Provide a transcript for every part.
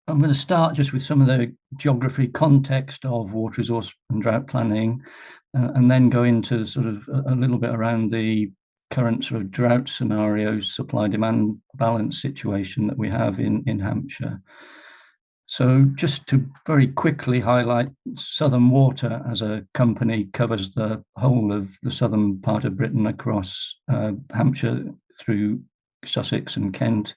I'm going to start just with some of the geography context of water resource and drought planning, and then go into sort of a little bit around the current sort of drought scenario, supply-demand balance situation that we have in Hampshire. So just to very quickly highlight, Southern Water as a company covers the whole of the southern part of Britain across Hampshire through Sussex and Kent.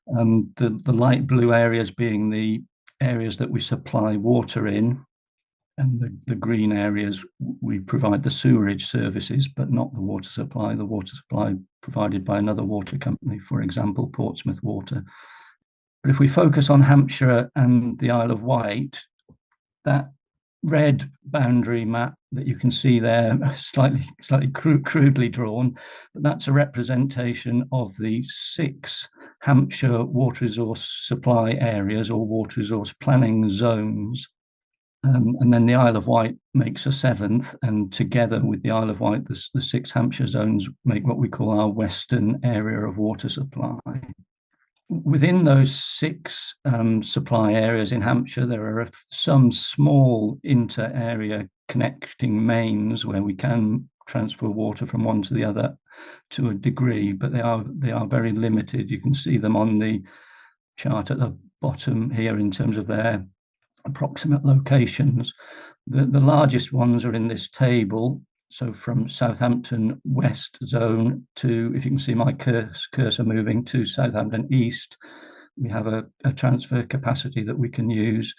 The light blue areas being the areas that we supply water in, and the green areas we provide the sewerage services, but not the water supply. The water supply provided by another water company, for example, Portsmouth Water. But if we focus on Hampshire and the Isle of Wight, that red boundary map that you can see there, slightly crudely drawn, but that's a representation of the 6 Hampshire water resource supply areas or water resource planning zones. And then the Isle of Wight makes a 7th, and together with the Isle of Wight, the 6 Hampshire zones make what we call our western area of water supply. Within those 6 supply areas in Hampshire, there are some small inter-area connecting mains where we can transfer water from one to the other to a degree, but they are very limited. You can see them on the chart at the bottom here in terms of their approximate locations. The largest ones are in this table. So from Southampton West zone to, if you can see my cursor moving to Southampton East, we have a transfer capacity that we can use.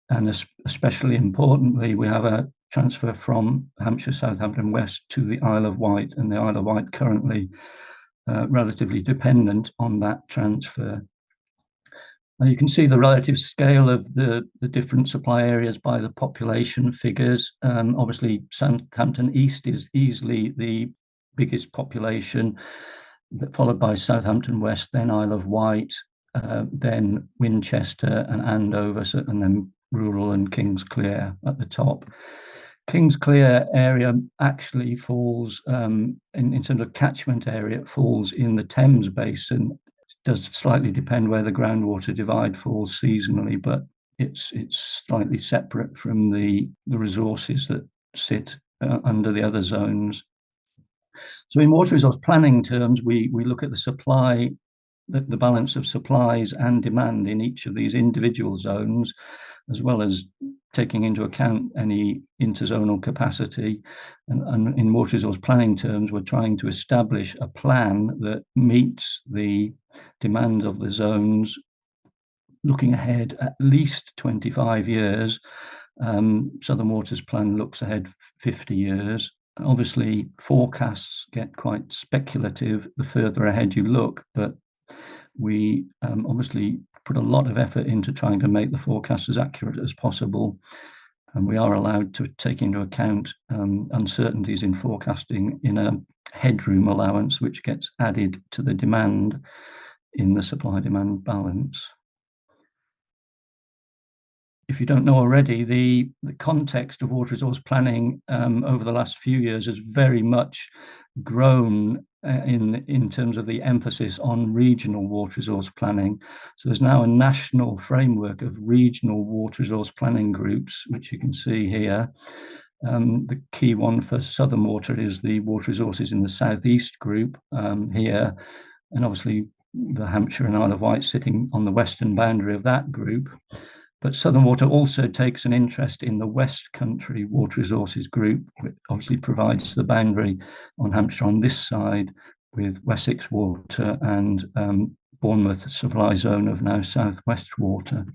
And especially importantly, we have a transfer from Hampshire Southampton West to the Isle of Wight, and the Isle of Wight currently relatively dependent on that transfer. You can see the relative scale of the different supply areas by the population figures. Obviously, Southampton East is easily the biggest population, followed by Southampton West, then Isle of Wight, then Winchester and Andover, and then rural and Kingsclear at the top. Kingsclear area actually falls, in terms of catchment area, it falls in the Thames Basin. Does slightly depend where the groundwater divide falls seasonally, but it's slightly separate from the resources that sit under the other zones. So in water resource planning terms, we look at the supply, the balance of supplies and demand in each of these individual zones, as well as taking into account any interzonal capacity. And in water resource planning terms, we're trying to establish a plan that meets the demand of the zones, looking ahead at least 25 years. Southern Water's plan looks ahead 50 years. Obviously, forecasts get quite speculative the further ahead you look, but we obviously put a lot of effort into trying to make the forecast as accurate as possible. And we are allowed to take into account uncertainties in forecasting in a headroom allowance, which gets added to the demand in the supply-demand balance. If you don't know already, the context of water resource planning over the last few years has very much grown in terms of the emphasis on regional water resource planning. So there's now a national framework of regional water resource planning groups, which you can see here. The key one for Southern Water is the water resources in the Southeast group here, and obviously the Hampshire and Isle of Wight sitting on the western boundary of that group. But Southern Water also takes an interest in the West Country Water Resources Group, which obviously provides the boundary on Hampshire on this side with Wessex Water and Bournemouth supply zone of now South West Water.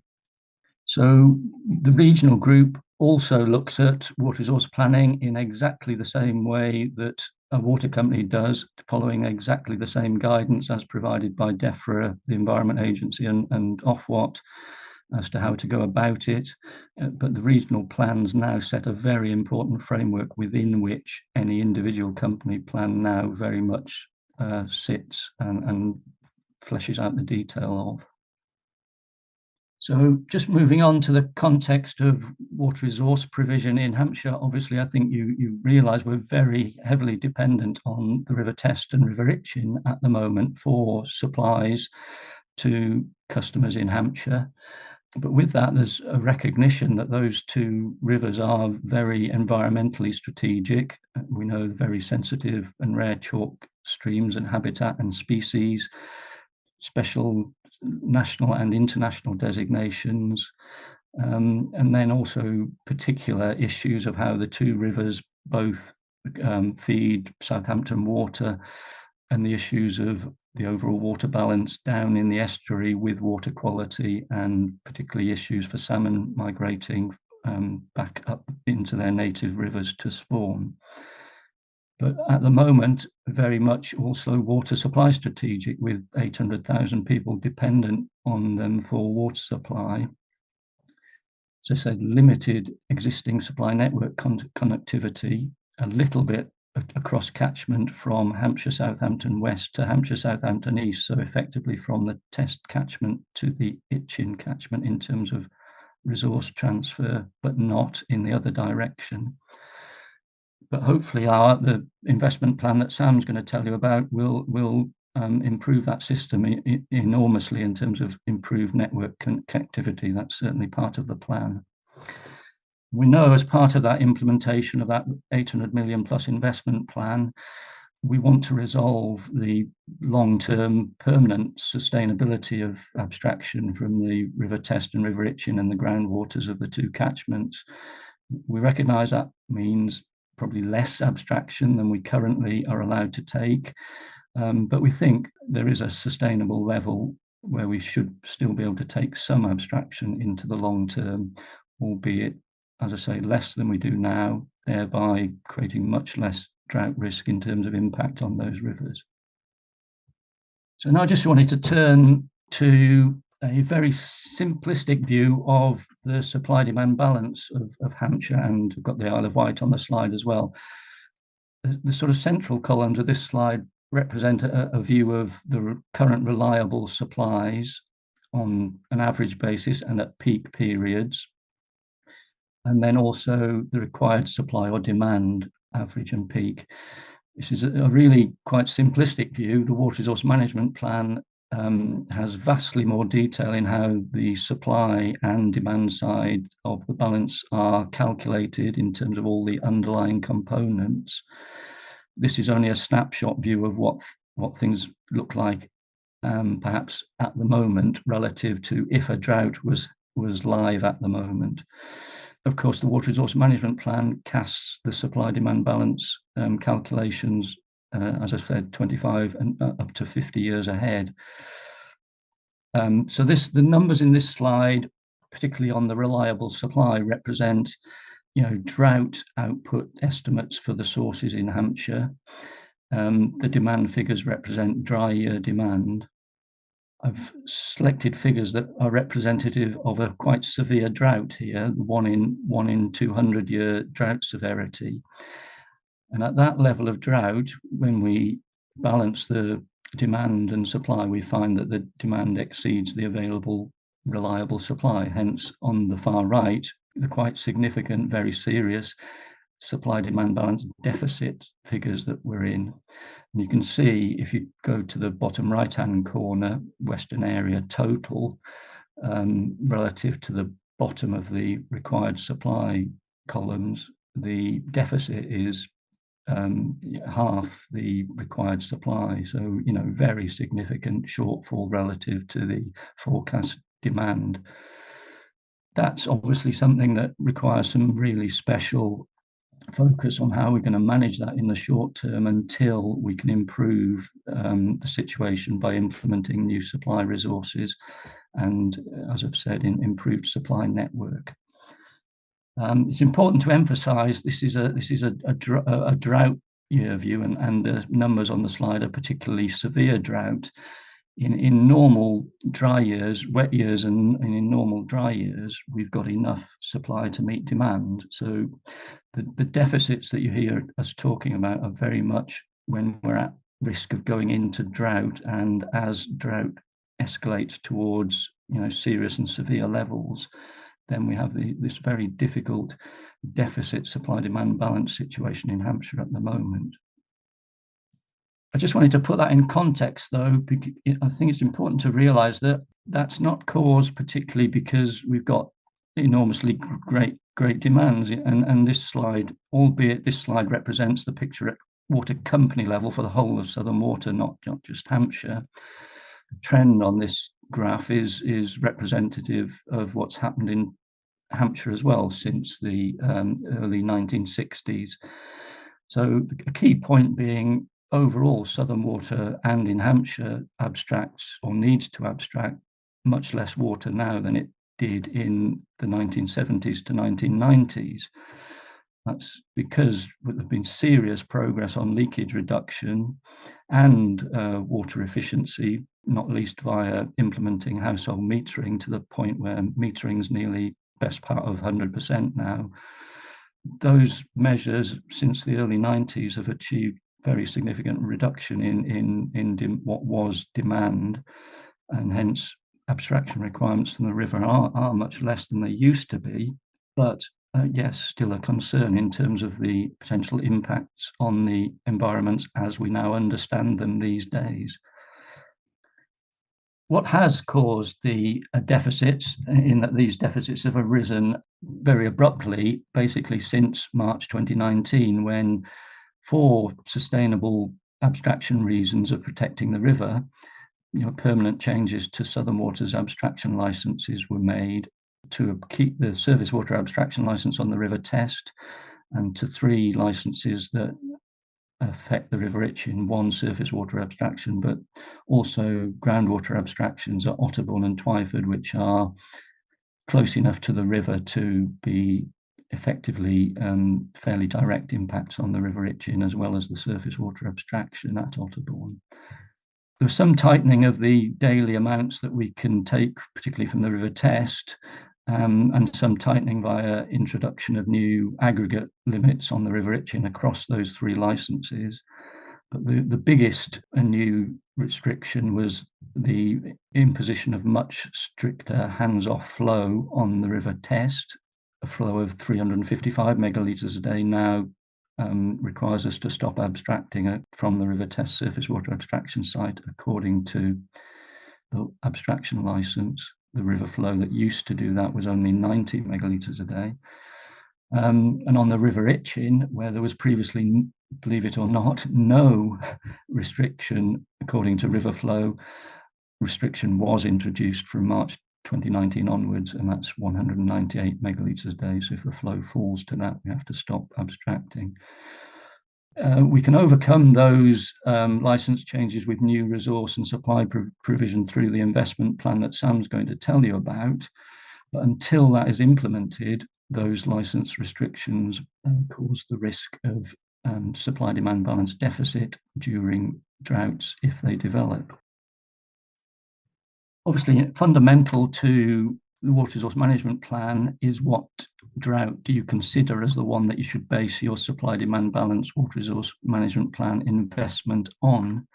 So the regional group also looks at water resource planning in exactly the same way that a water company does, following exactly the same guidance as provided by DEFRA, the Environment Agency, and Ofwat, as to how to go about it. But the regional plans now set a very important framework within which any individual company plan now very much sits and fleshes out the detail of. So just moving on to the context of water resource provision in Hampshire, obviously I think you realise we're very heavily dependent on the River Test and River Itchen at the moment for supplies to customers in Hampshire. But with that, there's a recognition that those two rivers are very environmentally strategic. We know very sensitive and rare chalk streams and habitat and species, special national and international designations, and then also particular issues of how the two rivers both feed Southampton water, and the issues of the overall water balance down in the estuary with water quality, and particularly issues for salmon migrating back up into their native rivers to spawn. But at the moment, very much also water supply strategic, with 800,000 people dependent on them for water supply. As I said, limited existing supply network connectivity, a little bit across catchment from Hampshire Southampton West to Hampshire Southampton East, so effectively from the test catchment to the Itchen catchment in terms of resource transfer, but not in the other direction. But hopefully the investment plan that Sam's going to tell you about will improve that system enormously in terms of improved network connectivity. That's certainly part of the plan. We know as part of that implementation of that 800 million plus investment plan, we want to resolve the long-term permanent sustainability of abstraction from the River Test and River Itchen and the groundwaters of the two catchments. We recognise that means probably less abstraction than we currently are allowed to take, but we think there is a sustainable level where we should still be able to take some abstraction into the long term, albeit, as I say, less than we do now, thereby creating much less drought risk in terms of impact on those rivers. So now I just wanted to turn to a very simplistic view of the supply-demand balance of Hampshire, and we've got the Isle of Wight on the slide as well. The sort of central columns of this slide represent a view of the current reliable supplies on an average basis and at peak periods, and then also the required supply or demand, average and peak. This is a really quite simplistic view. The Water Resource Management Plan has vastly more detail in how the supply and demand side of the balance are calculated in terms of all the underlying components. This is only a snapshot view of what things look like perhaps at the moment relative to if a drought was live at the moment. Of course, the Water Resource Management Plan casts the supply-demand balance calculations, as I said, 25 and up to 50 years ahead. So the numbers in this slide, particularly on the reliable supply, represent, drought output estimates for the sources in Hampshire. The demand figures represent dry year demand. I've selected figures that are representative of a quite severe drought here, 1 in 200 year drought severity. And at that level of drought, when we balance the demand and supply, we find that the demand exceeds the available reliable supply. Hence, on the far right, the quite significant, very serious supply-demand balance deficit figures that we're in. And you can see, if you go to the bottom right-hand corner, Western area total, relative to the bottom of the required supply columns, the deficit is half the required supply. So, very significant shortfall relative to the forecast demand. That's obviously something that requires some really special focus on how we're going to manage that in the short term until we can improve the situation by implementing new supply resources and, as I've said, improved supply network. It's important to emphasize this is a drought year view, and the numbers on the slide are particularly severe drought. In normal dry years, wet years, and in normal dry years, we've got enough supply to meet demand. So the deficits that you hear us talking about are very much when we're at risk of going into drought, and as drought escalates towards serious and severe levels, then we have this very difficult deficit supply-demand balance situation in Hampshire at the moment. I just wanted to put that in context, though, because I think it's important to realise that That's not caused particularly because we've got enormously great demands. And this slide, albeit this slide represents the picture at water company level for the whole of Southern Water, not just Hampshire. The trend on this graph is representative of what's happened in Hampshire as well since the early 1960s. So a key point being overall Southern Water and in Hampshire abstracts or needs to abstract much less water now than it did in the 1970s to 1990s. That's because there's been serious progress on leakage reduction and water efficiency, not least via implementing household metering to the point where metering is nearly best part of 100% now. Those measures since the early 90s have achieved very significant reduction in what was demand, and hence abstraction requirements from the river are much less than they used to be. But yes, still a concern in terms of the potential impacts on the environments as we now understand them these days. What has caused the deficits, in that these deficits have arisen very abruptly, basically since March 2019, when, for sustainable abstraction reasons of protecting the river, permanent changes to Southern Water's abstraction licenses were made to keep the surface water abstraction license on the River Test, and to 3 licenses that affect the River Itchen, 1 surface water abstraction, but also groundwater abstractions at Otterbourne and Twyford, which are close enough to the river to be effectively fairly direct impacts on the River Itchen, as well as the surface water abstraction at Otterbourne. There was some tightening of the daily amounts that we can take, particularly from the River Test, and some tightening via introduction of new aggregate limits on the River Itchen across those 3 licenses. But the biggest new restriction was the imposition of much stricter hands-off flow on the River Test. A flow of 355 megalitres a day now requires us to stop abstracting from the River Test surface water abstraction site according to the abstraction licence. The river flow that used to do that was only 90 megalitres a day. And on the River Itchen, where there was previously, believe it or not, no restriction according to river flow, restriction was introduced from March 2019 onwards, and that's 198 megalitres a day. So if the flow falls to that, we have to stop abstracting. We can overcome those license changes with new resource and supply provision through the investment plan that Sam's going to tell you about. But until that is implemented, those license restrictions cause the risk of supply-demand balance deficit during droughts if they develop. Obviously, fundamental to the water resource management plan is what drought do you consider as the one that you should base your supply-demand balance water resource management plan investment on.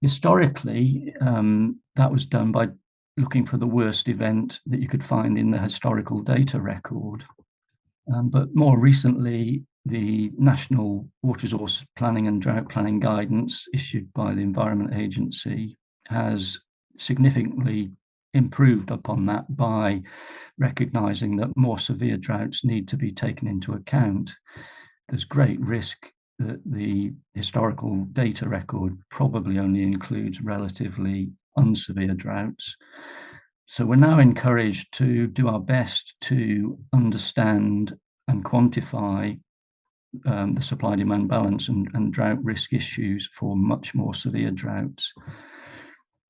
Historically, that was done by looking for the worst event that you could find in the historical data record. But more recently, the National Water Resource Planning and Drought Planning Guidance issued by the Environment Agency has significantly improved upon that by recognising that more severe droughts need to be taken into account. There's great risk that the historical data record probably only includes relatively unsevere droughts. So we're now encouraged to do our best to understand and quantify the supply-demand balance and drought risk issues for much more severe droughts.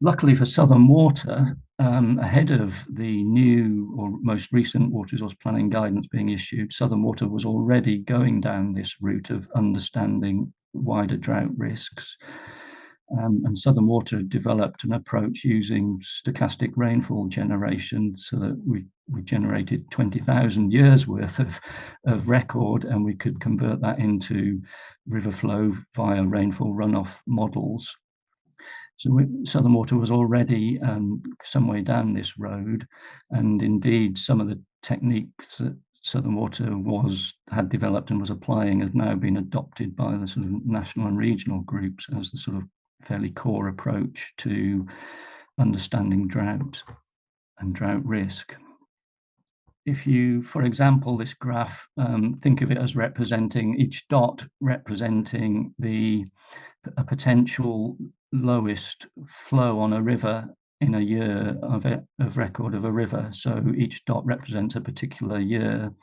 Luckily for Southern Water, ahead of the new or most recent water resource planning guidance being issued, Southern Water was already going down this route of understanding wider drought risks. And Southern Water developed an approach using stochastic rainfall generation so that we generated 20,000 years worth of record, and we could convert that into river flow via rainfall runoff models. So Southern Water was already some way down this road, and indeed some of the techniques that Southern Water had developed and was applying have now been adopted by the sort of national and regional groups as the sort of fairly core approach to understanding drought and drought risk. If you, for example, this graph, think of it as representing each dot representing a potential lowest flow on a river in a year of record of a river. So each dot represents a particular year.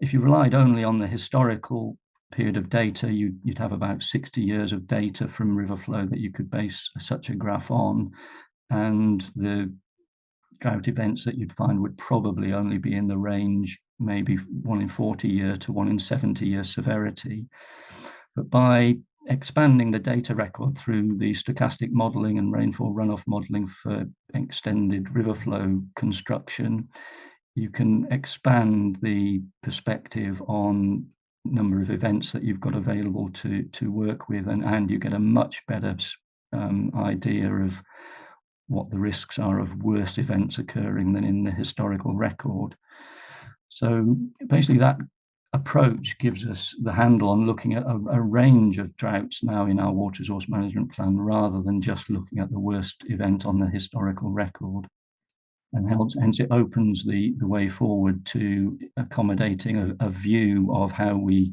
If you relied only on the historical period of data, you'd have about 60 years of data from river flow that you could base such a graph on, and the drought events that you'd find would probably only be in the range maybe 1 in 40 year to 1 in 70 year severity. But by expanding the data record through the stochastic modelling and rainfall runoff modelling for extended river flow construction, you can expand the perspective on number of events that you've got available to work with, and you get a much better idea of what the risks are of worse events occurring than in the historical record. So basically that approach gives us the handle on looking at a range of droughts now in our water resource management plan, rather than just looking at the worst event on the historical record. And hence it opens the way forward to accommodating a view of how we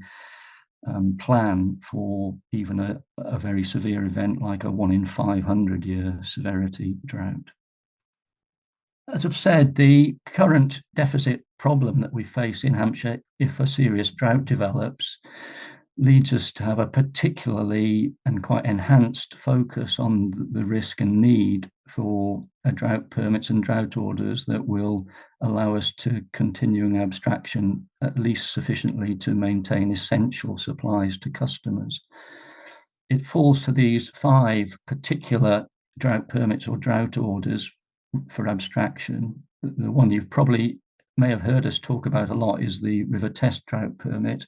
plan for even a very severe event like a 1 in 500 year severity drought. As I've said, the current deficit problem that we face in Hampshire, if a serious drought develops, leads us to have a particularly and quite enhanced focus on the risk and need for drought permits and drought orders that will allow us to continuing abstraction at least sufficiently to maintain essential supplies to customers. It falls to these 5 particular drought permits or drought orders for abstraction. The one you've probably may have heard us talk about a lot is the River Test Drought Permit.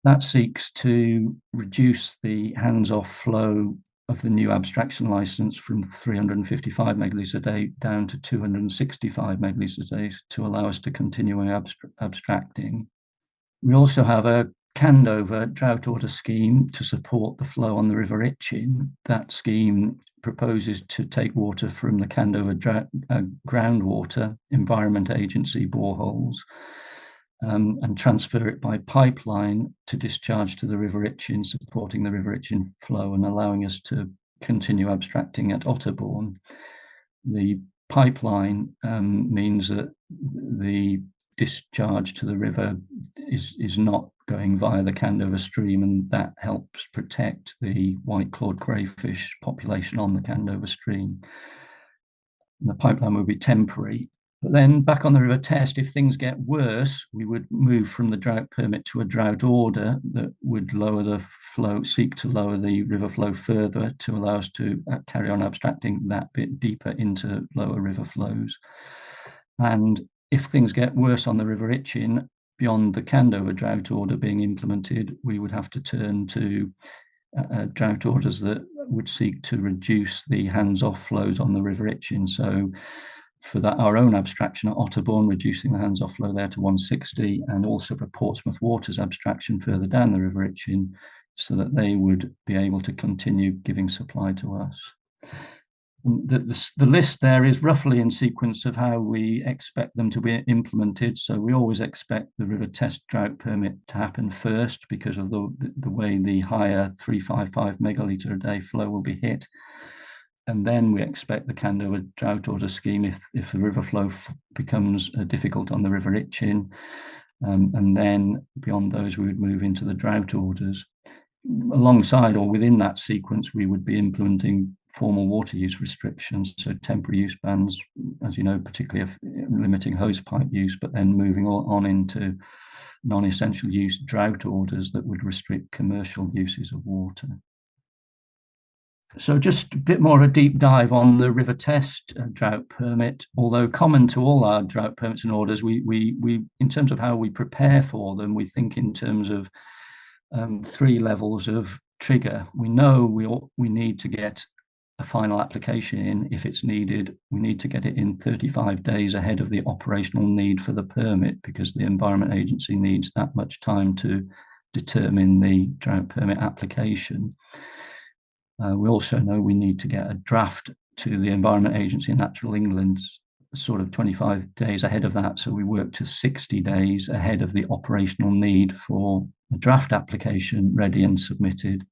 That seeks to reduce the hands-off flow of the new abstraction license from 355 megalitres a day down to 265 megalitres a day to allow us to continue abstracting. We also have a Candover drought order scheme to support the flow on the River Itchen. That scheme proposes to take water from the Candover groundwater Environment Agency boreholes and transfer it by pipeline to discharge to the River Itchen, supporting the River Itchen flow and allowing us to continue abstracting at Otterbourne. The pipeline means that the discharge to the river is not going via the Candover stream, and that helps protect the white-clawed crayfish population on the Candover stream. And the pipeline will be temporary. But then back on the River Test, if things get worse, we would move from the drought permit to a drought order that would lower the flow, seek to lower the river flow further to allow us to carry on abstracting that bit deeper into lower river flows. And if things get worse on the River Itchen, beyond the Candover drought order being implemented, we would have to turn to drought orders that would seek to reduce the hands-off flows on the River Itchen. So for that, our own abstraction at Otterbourne, reducing the hands-off flow there to 160, and also for Portsmouth Water's abstraction further down the River Itchen, so that they would be able to continue giving supply to us. The list there is roughly in sequence of how we expect them to be implemented. So we always expect the River Test Drought Permit to happen first because of the way the higher 355 megalitre a day flow will be hit. And then we expect the Candover Drought Order Scheme if the river flow becomes difficult on the River Itchen. And then beyond those, we would move into the drought orders. Alongside or within that sequence, we would be implementing formal water use restrictions, so temporary use bans, as you know, particularly limiting hosepipe use, but then moving on into non-essential use drought orders that would restrict commercial uses of water. So just a bit more of a deep dive on the River Test drought permit. Although common to all our drought permits and orders, we in terms of how we prepare for them, we think in terms of 3 levels of trigger. We know we need to get a final application in if it's needed. We need to get it in 35 days ahead of the operational need for the permit, because the Environment Agency needs that much time to determine the drought permit application. We also know we need to get a draft to the Environment Agency and Natural England sort of 25 days ahead of that. So we worked to 60 days ahead of the operational need for a draft application ready and submitted.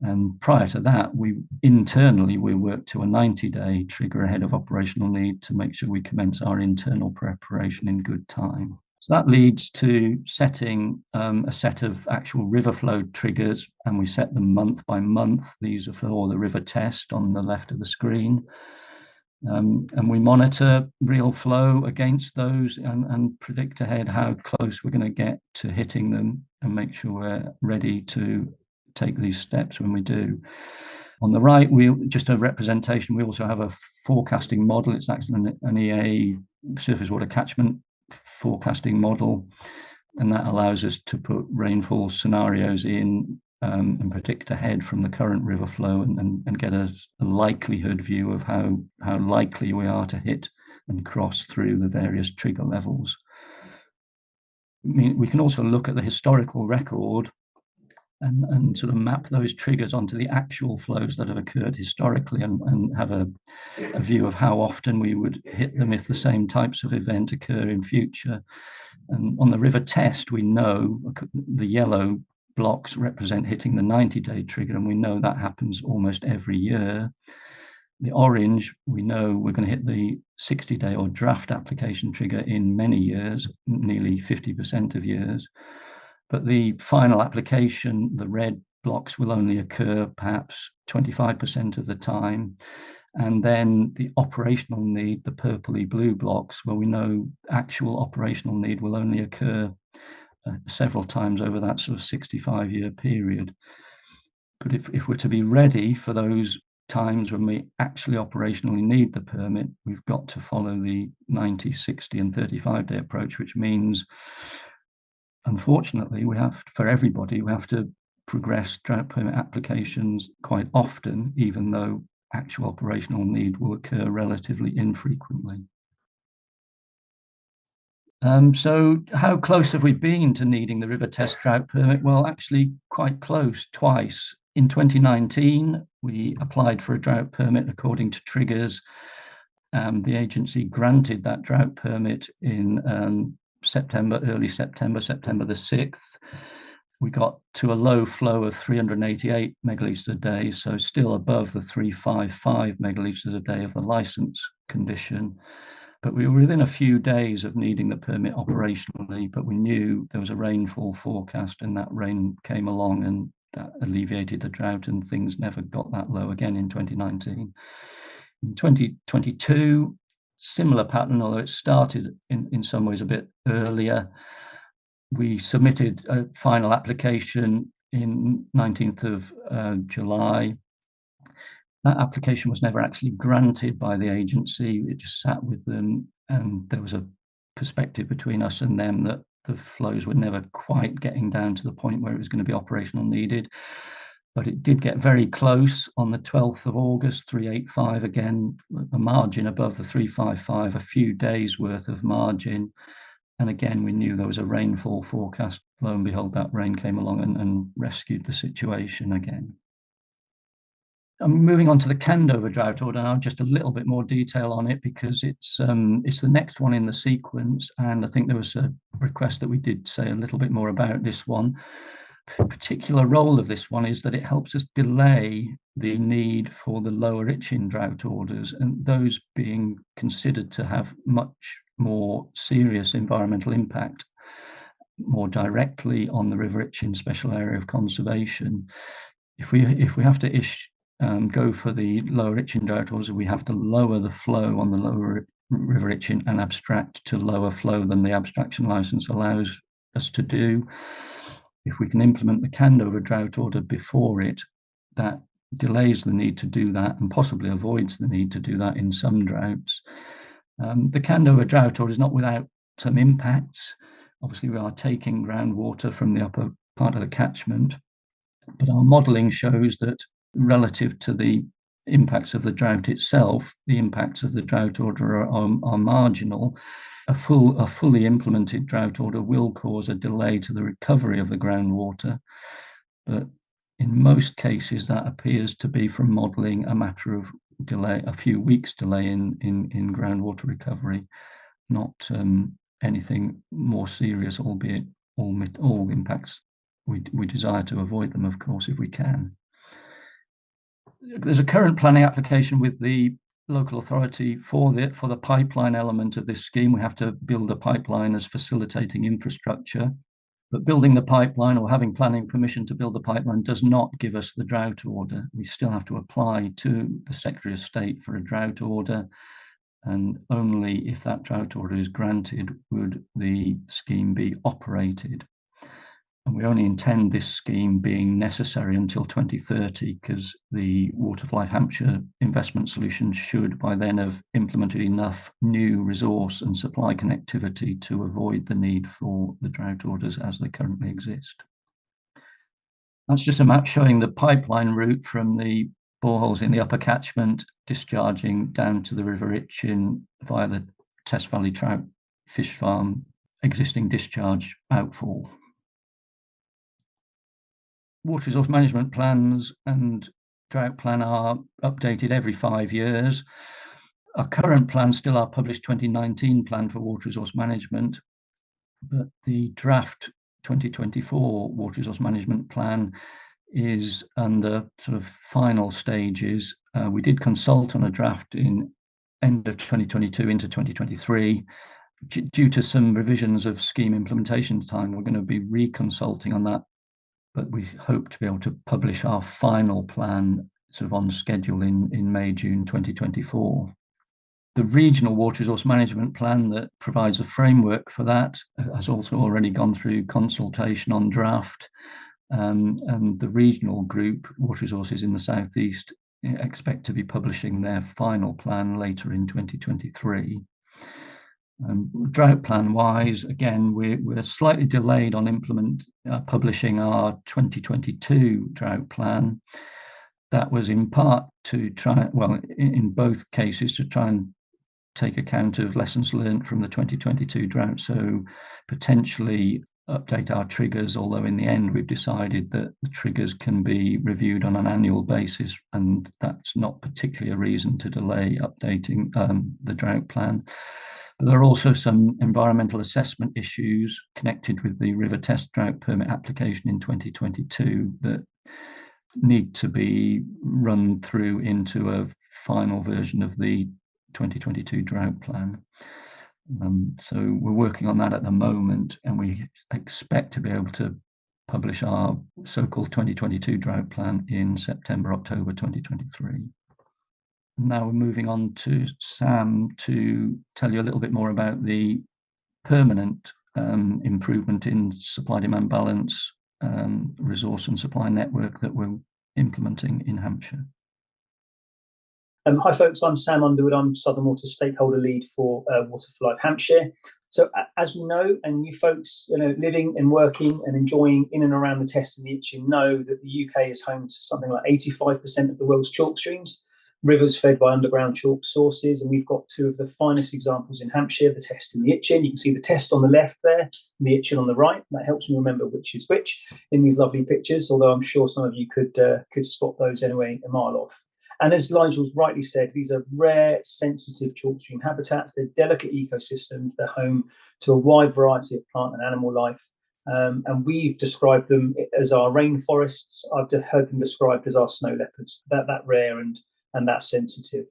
And prior to that, we worked to a 90-day trigger ahead of operational need to make sure we commence our internal preparation in good time. So that leads to setting a set of actual river flow triggers, and we set them month by month. These are for the river test on the left of the screen. And we monitor real flow against those and predict ahead how close we're going to get to hitting them and make sure we're ready to take these steps when we do. On the right, just a representation. We also have a forecasting model. It's actually an EA surface water catchment forecasting model, and that allows us to put rainfall scenarios in and predict ahead from the current river flow and get a likelihood view of how likely we are to hit and cross through the various trigger levels. I mean, we can also look at the historical record and sort of map those triggers onto the actual flows that have occurred historically and have a view of how often we would hit them if the same types of event occur in future. And on the river test, we know the yellow blocks represent hitting the 90-day trigger, and we know that happens almost every year. The orange, we know we're going to hit the 60-day or draft application trigger in many years, nearly 50% of years. But the final application, the red blocks, will only occur perhaps 25% of the time. And then the operational need, the purpley blue blocks, where we know actual operational need will only occur several times over that sort of 65-year period. But if we're to be ready for those times when we actually operationally need the permit, we've got to follow the 90, 60 and 35-day approach, which means, unfortunately, we have to progress drought permit applications quite often, even though actual operational need will occur relatively infrequently. So how close have we been to needing the river test drought permit? Well, actually quite close, twice. In 2019, we applied for a drought permit according to triggers. The agency granted that drought permit in early September the 6th. We got to a low flow of 388 megalitres a day, so still above the 355 megalitres a day of the licence condition. But we were within a few days of needing the permit operationally, but we knew there was a rainfall forecast, and that rain came along and that alleviated the drought, and things never got that low again in 2019. In 2022, similar pattern, although it started in some ways a bit earlier. We submitted a final application in 19th of July. That application was never actually granted by the agency. It just sat with them, and there was a perspective between us and them that the flows were never quite getting down to the point where it was going to be operational needed. But it did get very close on the 12th of August, 385 again, a margin above the 355, a few days worth of margin. And again, we knew there was a rainfall forecast. Lo and behold, that rain came along and rescued the situation again. I'm moving on to the Candover drought order now, just a little bit more detail on it because it's the next one in the sequence, and I think there was a request that we did say a little bit more about this one. The particular role of this one is that it helps us delay the need for the lower Itchen drought orders, and those being considered to have much more serious environmental impact more directly on the River Itchen special area of conservation. If we have to go for the lower Itchen drought orders, we have to lower the flow on the lower River Itchen and abstract to lower flow than the abstraction license allows us to do. If we can implement the Candover drought order before it, that delays the need to do that and possibly avoids the need to do that in some droughts. The Candover drought order is not without some impacts. Obviously, we are taking groundwater from the upper part of the catchment, but our modelling shows that relative to the impacts of the drought itself, the impacts of the drought order are marginal. A fully implemented drought order will cause a delay to the recovery of the groundwater, but in most cases that appears to be, from modelling, a matter of delay, a few weeks delay in groundwater recovery, not anything more serious, albeit all impacts we desire to avoid them, of course, if we can. There's a current planning application with the local authority for the pipeline element of this scheme. We have to build a pipeline as facilitating infrastructure, but building the pipeline or having planning permission to build the pipeline does not give us the drought order. We still have to apply to the Secretary of State for a drought order, and only if that drought order is granted would the scheme be operated. And we only intend this scheme being necessary until 2030, because the Water for Life Hampshire investment solutions should by then have implemented enough new resource and supply connectivity to avoid the need for the drought orders as they currently exist. That's just a map showing the pipeline route from the boreholes in the upper catchment discharging down to the River Itchen via the Test Valley Trout Fish Farm existing discharge outfall. Water resource management plans and drought plan are updated every 5 years. Our current plans still are published 2019 plan for water resource management, but the draft 2024 water resource management plan is under sort of final stages. We did consult on a draft in end of 2022 into 2023. Due to some revisions of scheme implementation time, we're going to be reconsulting on that, but we hope to be able to publish our final plan sort of on schedule in May, June 2024. The regional water resource management plan that provides a framework for that has also already gone through consultation on draft, and the regional group, Water Resources in the South East, expect to be publishing their final plan later in 2023. Drought plan wise, again, we're slightly delayed on publishing our 2022 drought plan. That was in part to try, well, in both cases, to try and take account of lessons learned from the 2022 drought, so potentially update our triggers, although in the end we've decided that the triggers can be reviewed on an annual basis, and that's not particularly a reason to delay updating the drought plan. But there are also some environmental assessment issues connected with the River Test Drought Permit application in 2022 that need to be run through into a final version of the 2022 drought plan. So we're working on that at the moment, and we expect to be able to publish our so-called 2022 drought plan in September, October 2023. Now we're moving on to Sam to tell you a little bit more about the permanent improvement in supply-demand balance, resource and supply network that we're implementing in Hampshire. Hi folks, I'm Sam Underwood. I'm Southern Water Stakeholder Lead for Water for Life Hampshire. So as we know, and you folks, living and working and enjoying in and around the Test and the Itchen know that the UK is home to something like 85% of the world's chalk streams, rivers fed by underground chalk sources, and we've got two of the finest examples in Hampshire, the Test and the Itchen. You can see the Test on the left there, and the Itchen on the right. That helps me remember which is which in these lovely pictures, although I'm sure some of you could spot those anyway a mile off. And as Nigel's rightly said, these are rare, sensitive chalk stream habitats. They're delicate ecosystems. They're home to a wide variety of plant and animal life. And we've described them as our rainforests. I've heard them described as our snow leopards, that rare and that sensitive.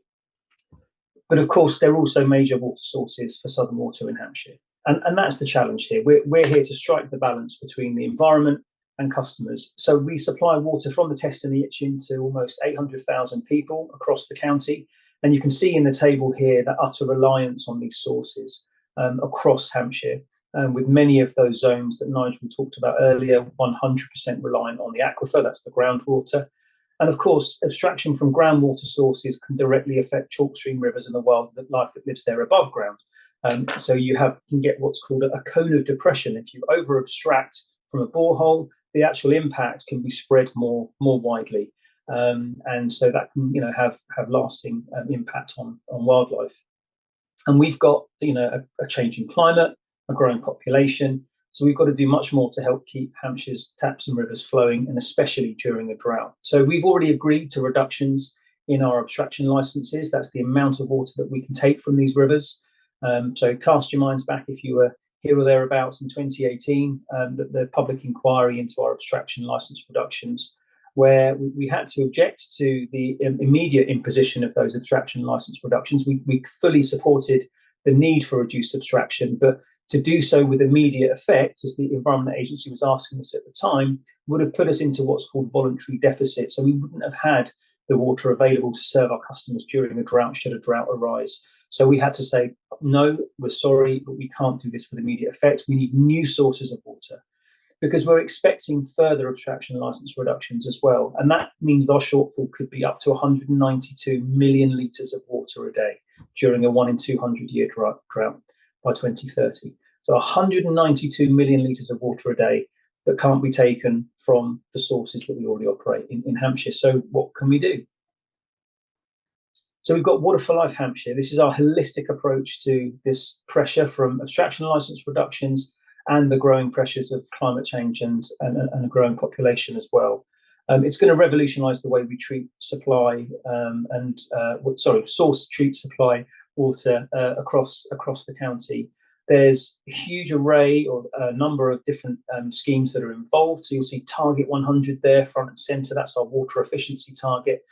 But of course, they're also major water sources for Southern Water in Hampshire. And that's the challenge here. We're here to strike the balance between the environment and customers. So we supply water from the Test and the Itchen to almost 800,000 people across the county. And you can see in the table here that utter reliance on these sources across Hampshire, with many of those zones that Nigel talked about earlier, 100% reliant on the aquifer, that's the groundwater. And of course, abstraction from groundwater sources can directly affect chalk stream rivers and the wildlife that lives there above ground. So you can get what's called a cone of depression. If you over abstract from a borehole, the actual impact can be spread more widely, and so that can have lasting impact on wildlife. And we've got a changing climate, a growing population, so we've got to do much more to help keep Hampshire's taps and rivers flowing, and especially during a drought. So we've already agreed to reductions in our abstraction licenses. That's the amount of water that we can take from these rivers. So cast your minds back if you were here or thereabouts in 2018, the public inquiry into our abstraction license reductions, where we had to object to the immediate imposition of those abstraction license reductions. We fully supported the need for reduced abstraction, but to do so with immediate effect, as the Environment Agency was asking us at the time, would have put us into what's called voluntary deficit. So we wouldn't have had the water available to serve our customers during a drought should a drought arise. So we had to say, no, we're sorry, but we can't do this with immediate effect. We need new sources of water, because we're expecting further abstraction license reductions as well. And that means our shortfall could be up to 192 million litres of water a day during a 1 in 200 year drought by 2030. So 192 million litres of water a day that can't be taken from the sources that we already operate in Hampshire. So what can we do? So we've got Water for Life Hampshire. This is our holistic approach to this pressure from abstraction license reductions and the growing pressures of climate change and a growing population as well. It's going to revolutionise the way we treat supply source, treat, supply water across the county. There's a huge array or a number of different schemes that are involved. So you'll see Target 100 there, front and centre. That's our water efficiency target.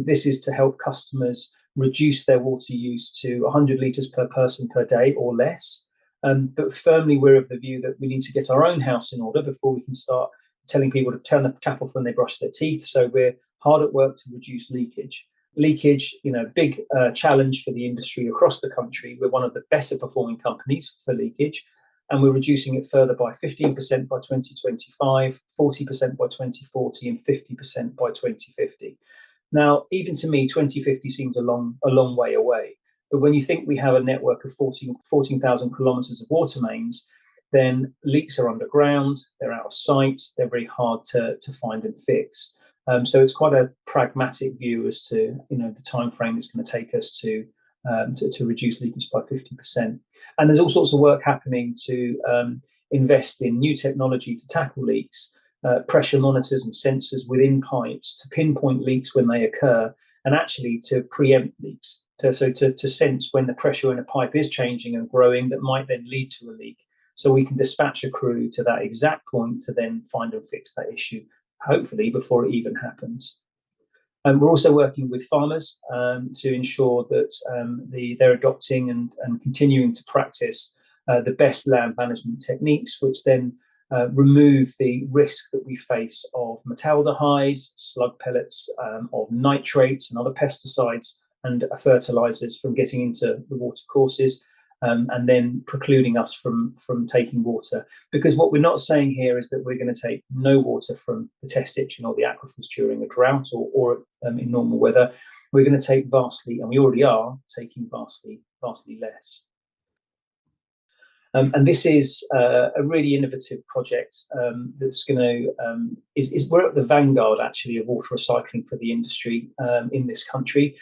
This is to help customers reduce their water use to 100 litres per person per day or less. But firmly, we're of the view that we need to get our own house in order before we can start telling people to turn the tap off when they brush their teeth. So we're hard at work to reduce leakage. Leakage, big challenge for the industry across the country. We're one of the better performing companies for leakage, and we're reducing it further by 15% by 2025, 40% by 2040, and 50% by 2050. Now, even to me, 2050 seems a long way away. But when you think we have a network of 14,000 kilometres of water mains, then leaks are underground, they're out of sight, they're very hard to find and fix. So it's quite a pragmatic view as to the time frame it's going to take us to reduce leakage by 50%. And there's all sorts of work happening to invest in new technology to tackle leaks, pressure monitors and sensors within pipes to pinpoint leaks when they occur, and actually to preempt leaks. So to sense when the pressure in a pipe is changing and growing that might then lead to a leak. So we can dispatch a crew to that exact point to then find and fix that issue, hopefully before it even happens. And we're also working with farmers to ensure that they're adopting and continuing to practice the best land management techniques, which then remove the risk that we face of metaldehydes, slug pellets, of nitrates and other pesticides and fertilizers from getting into the water courses, and then precluding us from taking water. Because what we're not saying here is that we're going to take no water from the test Itchen or the aquifers during a drought or in normal weather. We're going to take vastly, and we already are taking vastly less. And this is a really innovative project that's going to we're at the vanguard actually of water recycling for the industry in this country,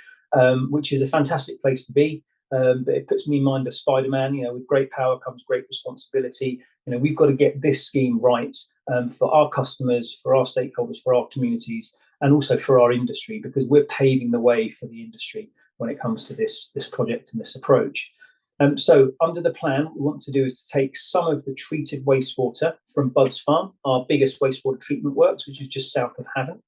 which is a fantastic place to be. But it puts me in mind of Spider-Man. With great power comes great responsibility. We've got to get this scheme right for our customers, for our stakeholders, for our communities, and also for our industry, because we're paving the way for the industry when it comes to this project and this approach. So under the plan, what we want to do is to take some of the treated wastewater from Bud's Farm, our biggest wastewater treatment works, which is just south of Havant.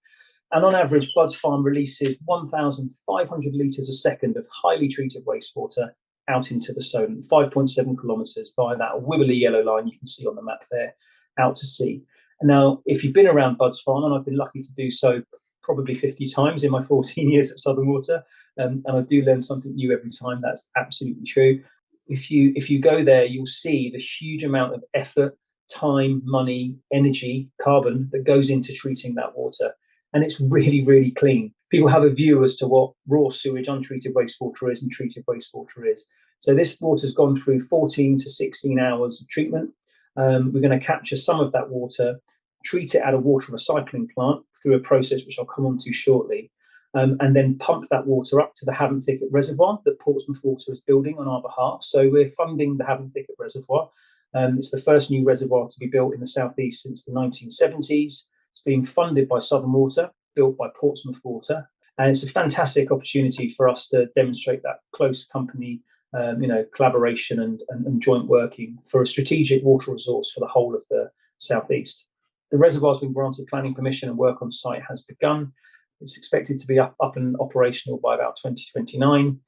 And on average, Bud's Farm releases 1,500 litres a second of highly treated wastewater out into the Solent, 5.7 kilometres via that wibbly yellow line you can see on the map there, out to sea. And now, if you've been around Bud's Farm, and I've been lucky to do so probably 50 times in my 14 years at Southern Water, and I do learn something new every time, that's absolutely true. If you go there, you'll see the huge amount of effort, time, money, energy, carbon that goes into treating that water. And it's really, really clean. People have a view as to what raw sewage, untreated wastewater is and treated wastewater is. So this water's gone through 14 to 16 hours of treatment. We're going to capture some of that water, treat it at a water recycling plant through a process which I'll come on to shortly, and then pump that water up to the Havant Thicket Reservoir that Portsmouth Water is building on our behalf. So we're funding the Havant Thicket Reservoir. It's the first new reservoir to be built in the southeast since the 1970s. It's being funded by Southern Water, built by Portsmouth Water. And it's a fantastic opportunity for us to demonstrate that close company collaboration and joint working for a strategic water resource for the whole of the southeast. The reservoir has been granted planning permission and work on site has begun. It's expected to be up and operational by about 2029.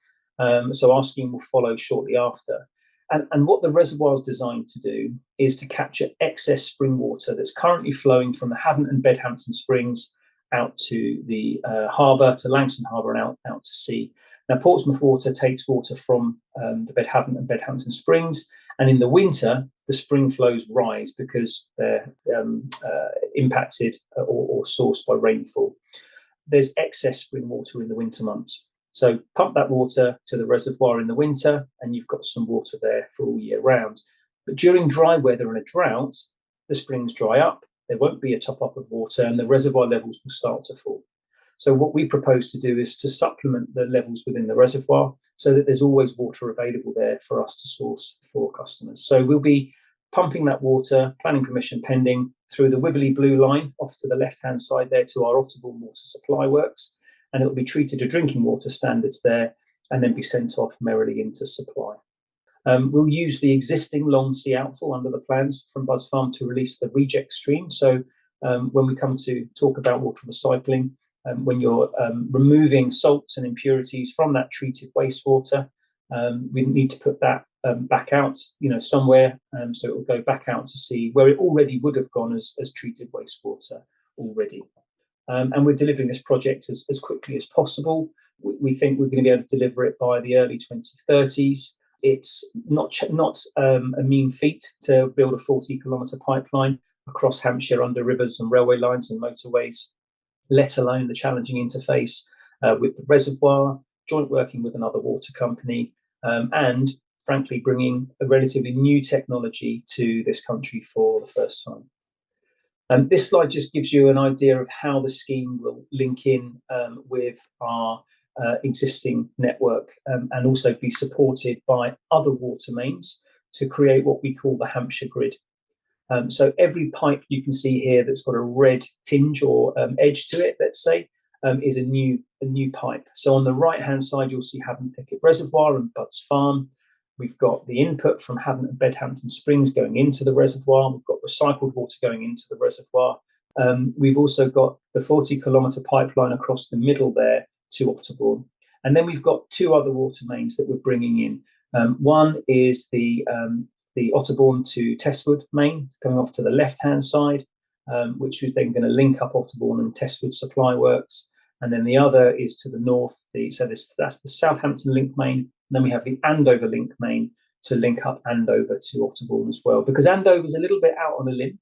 So our scheme will follow shortly after. And what the reservoir is designed to do is to capture excess spring water that's currently flowing from the Havant and Bedhampton Springs out to the harbour, to Langton Harbour, and out to sea. Now, Portsmouth Water takes water from the Bedhampton and Bedhampton Springs, and in the winter, the spring flows rise because they're impacted or sourced by rainfall. There's excess spring water in the winter months. So pump that water to the reservoir in the winter, and you've got some water there for all year round. But during dry weather and a drought, the springs dry up, there won't be a top-up of water, and the reservoir levels will start to fall. So what we propose to do is to supplement the levels within the reservoir so that there's always water available there for us to source for customers. So we'll be pumping that water, planning permission pending, through the wibbly blue line off to the left-hand side there to our Otterbourne water supply works, and it will be treated to drinking water standards there and then be sent off merrily into supply. We'll use the existing long sea outfall under the plans from Buzz Farm to release the reject stream. So when we come to talk about water recycling, when you're removing salts and impurities from that treated wastewater, we need to put that back out, somewhere. So it will go back out to sea where it already would have gone as treated wastewater already. And we're delivering this project as quickly as possible. We think we're going to be able to deliver it by the early 2030s. It's not a mean feat to build a 40-kilometre pipeline across Hampshire under rivers and railway lines and motorways, let alone the challenging interface with the reservoir, joint working with another water company, and frankly bringing a relatively new technology to this country for the first time. This slide just gives you an idea of how the scheme will link in with our existing network and also be supported by other water mains to create what we call the Hampshire grid. So every pipe you can see here that's got a red tinge or edge to it, let's say, is a new pipe. So on the right-hand side, you'll see Havant Thicket Reservoir and Bud's Farm. We've got the input from Havant and Bedhampton Springs going into the reservoir. We've got recycled water going into the reservoir. We've also got the 40-kilometre pipeline across the middle there to Otterbourne. And then we've got two other water mains that we're bringing in. One is the Otterbourne to Testwood main, coming off to the left-hand side, which is then going to link up Otterbourne and Testwood supply works. And then the other is to the north. That's the Southampton link main. And then we have the Andover link main to link up Andover to Otterbourne as well, because Andover is a little bit out on a limb.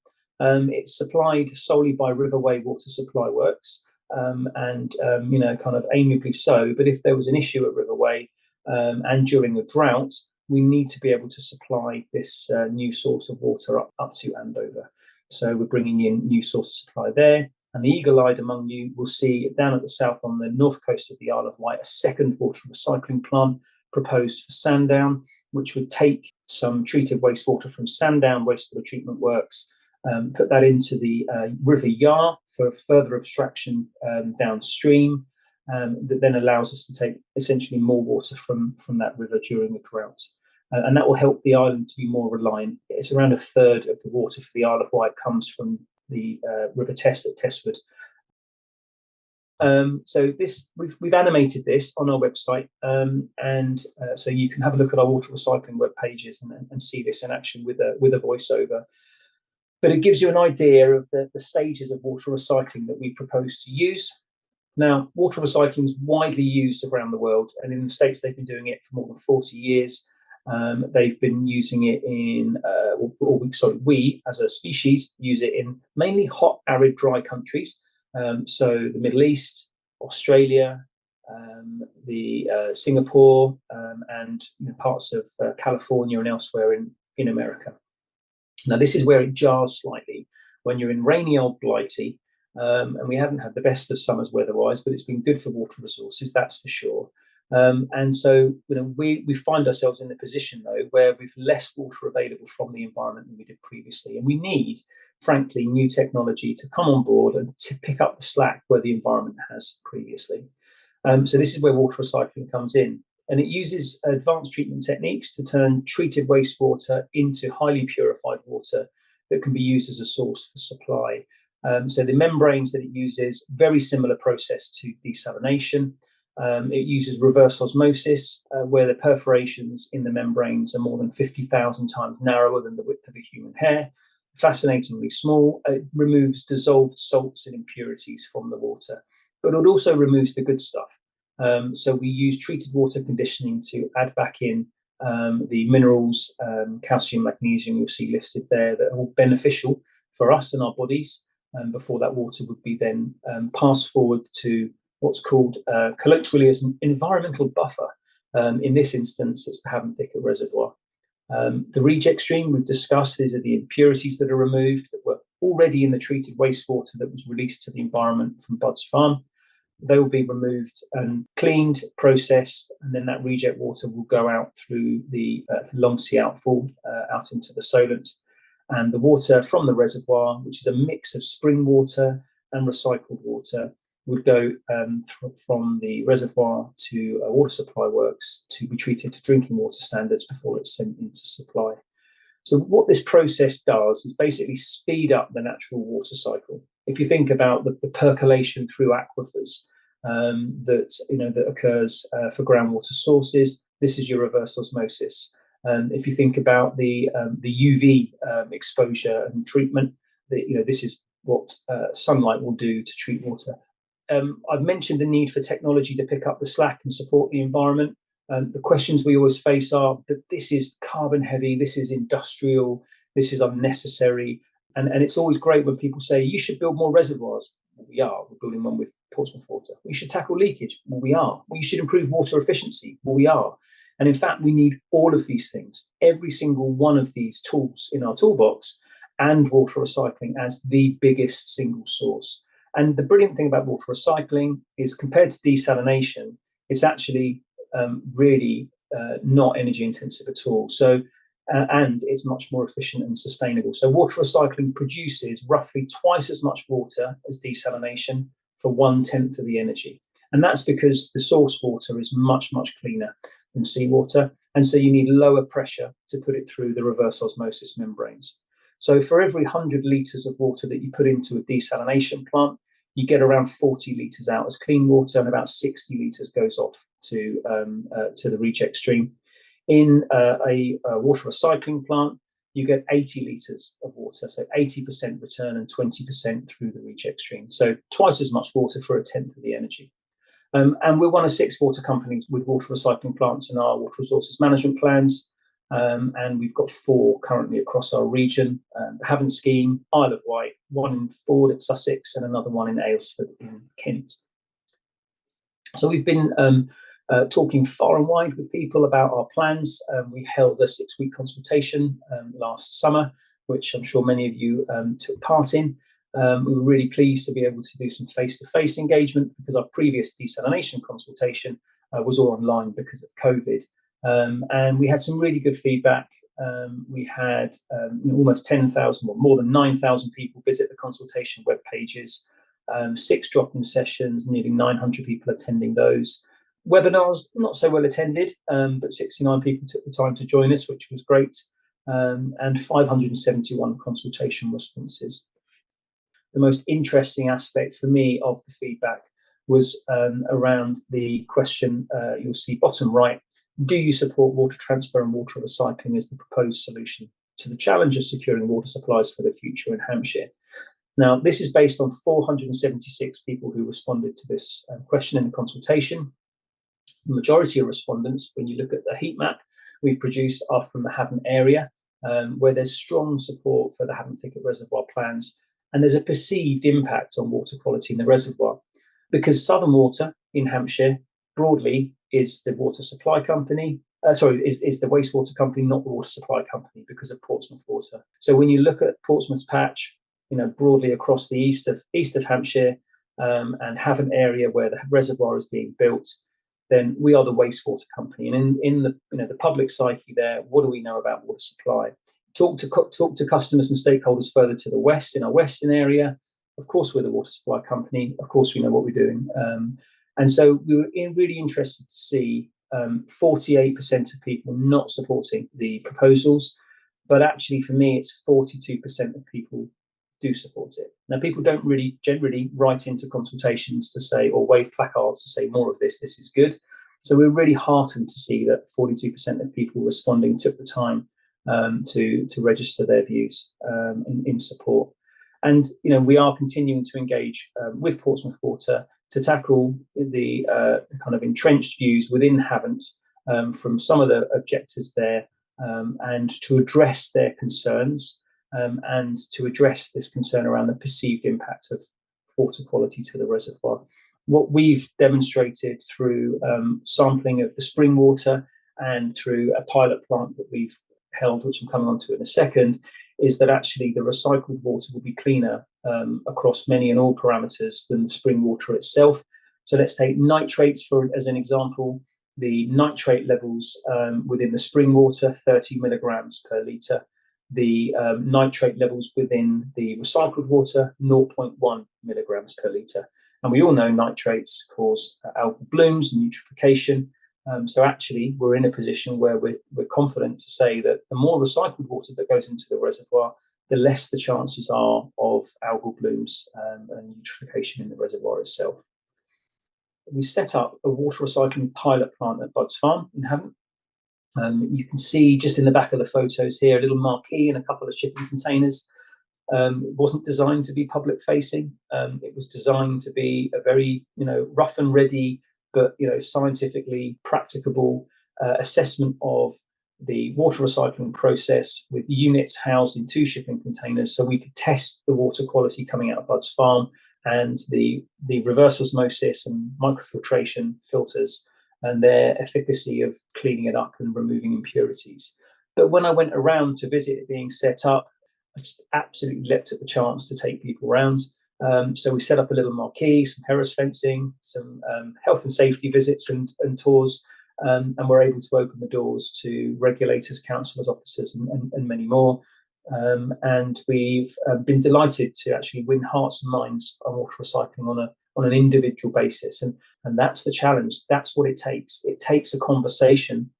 It's supplied solely by Riverway Water Supply Works, and kind of amiably so. But if there was an issue at Riverway and during a drought, we need to be able to supply this new source of water up to Andover. So we're bringing in new source of supply there. And the eagle-eyed among you will see down at the south on the north coast of the Isle of Wight, a second water recycling plant proposed for Sandown, which would take some treated wastewater from Sandown wastewater treatment works, put that into the River Yar for further abstraction downstream, that then allows us to take essentially more water from that river during a drought. And that will help the island to be more reliant. It's around a third of the water for the Isle of Wight comes from the River Test at Testwood. So we've animated this on our website, and so you can have a look at our water recycling web pages and see this in action with a voiceover. But it gives you an idea of the stages of water recycling that we propose to use. Now, water recycling is widely used around the world, and in the States they've been doing it for more than 40 years. They've been using it we as a species use it in mainly hot, arid, dry countries. So the Middle East, Australia, Singapore, and parts of California and elsewhere in America. Now, this is where it jars slightly when you're in rainy old Blighty, and we haven't had the best of summers weather-wise, but it's been good for water resources, that's for sure. And so we find ourselves in the position, though, where we've less water available from the environment than we did previously. And we need, frankly, new technology to come on board and to pick up the slack where the environment has previously. So this is where water recycling comes in. And it uses advanced treatment techniques to turn treated wastewater into highly purified water that can be used as a source for supply. So the membranes that it uses, very similar process to desalination. It uses reverse osmosis, where the perforations in the membranes are more than 50,000 times narrower than the width of a human hair. Fascinatingly small. It removes dissolved salts and impurities from the water, but it also removes the good stuff. So we use treated water conditioning to add back in the minerals, calcium, magnesium you'll see listed there, that are all beneficial for us and our bodies, before that water would be then passed forward to what's called colloquially as an environmental buffer. In this instance, it's the Havant Thicket Reservoir. The reject stream we've discussed, these are the impurities that are removed that were already in the treated wastewater that was released to the environment from Bud's farm. They will be removed and cleaned, processed, and then that reject water will go out through the long sea outfall out into the solent. And the water from the reservoir, which is a mix of spring water and recycled water, would go from the reservoir to water supply works to be treated to drinking water standards before it's sent into supply. So what this process does is basically speed up the natural water cycle. If you think about the percolation through aquifers that occurs for groundwater sources, this is your reverse osmosis. If you think about the UV exposure and treatment, this is what sunlight will do to treat water. I've mentioned the need for technology to pick up the slack and support the environment. The questions we always face are that this is carbon heavy, this is industrial, this is unnecessary. And it's always great when people say, you should build more reservoirs. Well, we are. We're building one with Portsmouth Water. We should tackle leakage. Well, we are. Well, you should improve water efficiency. Well, we are. And in fact, we need all of these things, every single one of these tools in our toolbox, and water recycling as the biggest single source. And the brilliant thing about water recycling is, compared to desalination, it's actually really not energy intensive at all. So, and it's much more efficient and sustainable. So water recycling produces roughly twice as much water as desalination for 1/10 of the energy. And that's because the source water is much, much cleaner than seawater. And so you need lower pressure to put it through the reverse osmosis membranes. So for every 100 litres of water that you put into a desalination plant, you get around 40 litres out as clean water, and about 60 litres goes off to the reject stream. In a water recycling plant, you get 80 litres of water, so 80% return and 20% through the reject stream. So twice as much water for 1/10 of the energy. And we're one of 6 water companies with water recycling plants in our water resources management plans. And we've got 4 currently across our region. The Havant scheme, Isle of Wight, one in Ford at Sussex, and another one in Aylesford in Kent. So we've been talking far and wide with people about our plans. We held a 6-week consultation last summer, which I'm sure many of you took part in. We were really pleased to be able to do some face-to-face engagement, because our previous desalination consultation was all online because of COVID. And we had some really good feedback. We had almost 10,000 or more than 9,000 people visit the consultation web pages, 6 drop-in sessions, nearly 900 people attending those. Webinars, not so well attended, but 69 people took the time to join us, which was great, and 571 consultation responses. The most interesting aspect for me of the feedback was around the question you'll see bottom right: do you support water transfer and water recycling as the proposed solution to the challenge of securing water supplies for the future in Hampshire? Now, this is based on 476 people who responded to this question in the consultation. The majority of respondents, when you look at the heat map we've produced, are from the Havant area, where there's strong support for the Havant Thicket Reservoir plans, and there's a perceived impact on water quality in the reservoir. Because Southern Water in Hampshire broadly is the water supply company, is the wastewater company, not the water supply company, because of Portsmouth Water. So when you look at Portsmouth's patch, broadly across the east of Hampshire, and Havant area where the reservoir is being built, then we are the wastewater company. And in the public psyche there, what do we know about water supply? Talk to customers and stakeholders further to the west, in our western area. Of course, we're the water supply company. Of course, we know what we're doing. And so we were really interested to see 48% of people not supporting the proposals, but actually for me, it's 42% of people do support it. Now, people don't really generally write into consultations to say, or wave placards to say more of this is good. So we're really heartened to see that 42% of people responding took the time to register their views in support. And, you know, we are continuing to engage with Portsmouth Water to tackle the kind of entrenched views within Havant from some of the objectors there, and to address their concerns and to address this concern around the perceived impact of water quality to the reservoir. What we've demonstrated through sampling of the spring water and through a pilot plant that we've held, which I'm coming on to in a second, is that actually the recycled water will be cleaner across many and all parameters than the spring water itself. So let's take nitrates as an example. The nitrate levels within the spring water, 30 milligrams per litre. The nitrate levels within the recycled water, 0.1 milligrams per litre. And we all know nitrates cause algal blooms and eutrophication. So actually, we're in a position where we're confident to say that the more recycled water that goes into the reservoir, the less the chances are of algal blooms and eutrophication in the reservoir itself. We set up a water recycling pilot plant at Bud's Farm in Havant. You can see just in the back of the photos here a little marquee and a couple of shipping containers. It wasn't designed to be public facing. It was designed to be a very, rough and ready, but scientifically practicable assessment of the water recycling process with units housed in 2 shipping containers, so we could test the water quality coming out of Bud's Farm and the reverse osmosis and microfiltration filters and their efficacy of cleaning it up and removing impurities. But when I went around to visit it being set up, I just absolutely leapt at the chance to take people around. So we set up a little marquee, some Harris fencing, some health and safety visits and tours, and we're able to open the doors to regulators, councillors, officers, and many more. And we've been delighted to actually win hearts and minds on water recycling on an individual basis. And that's the challenge. That's what it takes. It takes a conversation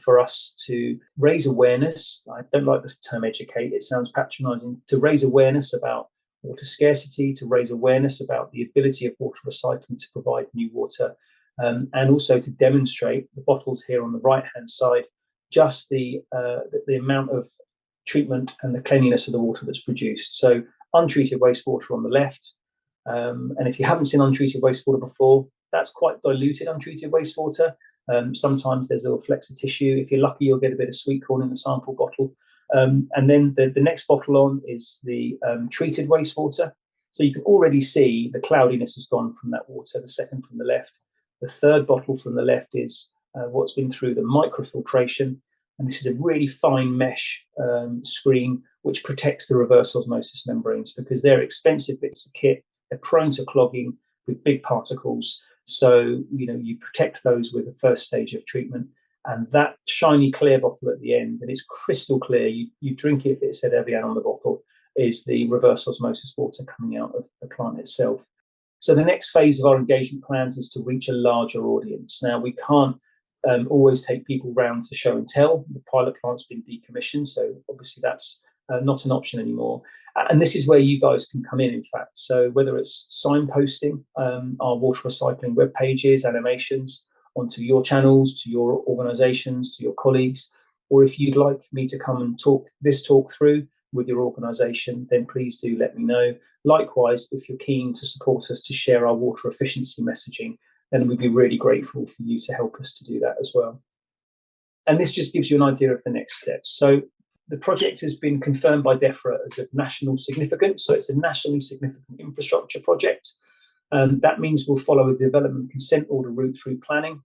for us to raise awareness. I don't like the term educate. It sounds patronising. To raise awareness about water scarcity, to raise awareness about the ability of water recycling to provide new water, and also to demonstrate the bottles here on the right-hand side, just the amount of treatment and the cleanliness of the water that's produced. So untreated wastewater on the left. And if you haven't seen untreated wastewater before, that's quite diluted untreated wastewater. Sometimes there's a little flecks of tissue. If you're lucky, you'll get a bit of sweet corn in the sample bottle. And then the next bottle on is the treated wastewater. So you can already see the cloudiness has gone from that water, the second from the left. The third bottle from the left is what's been through the microfiltration. And this is a really fine mesh screen which protects the reverse osmosis membranes, because they're expensive bits of kit. They're prone to clogging with big particles. So, you protect those with the first stage of treatment. And that shiny clear bottle at the end, and it's crystal clear, you drink it if it said Evian on the bottle, is the reverse osmosis water coming out of the plant itself. So the next phase of our engagement plans is to reach a larger audience. Now, we can't always take people round to show and tell. The pilot plant's been decommissioned, so obviously that's not an option anymore. And this is where you guys can come in fact. So whether it's signposting our water recycling web pages, animations onto your channels, to your organisations, to your colleagues, or if you'd like me to come and talk through with your organisation, then please do let me know. Likewise, if you're keen to support us to share our water efficiency messaging, then we'd be really grateful for you to help us to do that as well. And this just gives you an idea of the next steps. So the project has been confirmed by DEFRA as of national significance. So it's a nationally significant infrastructure project. That means we'll follow a development consent order route through planning.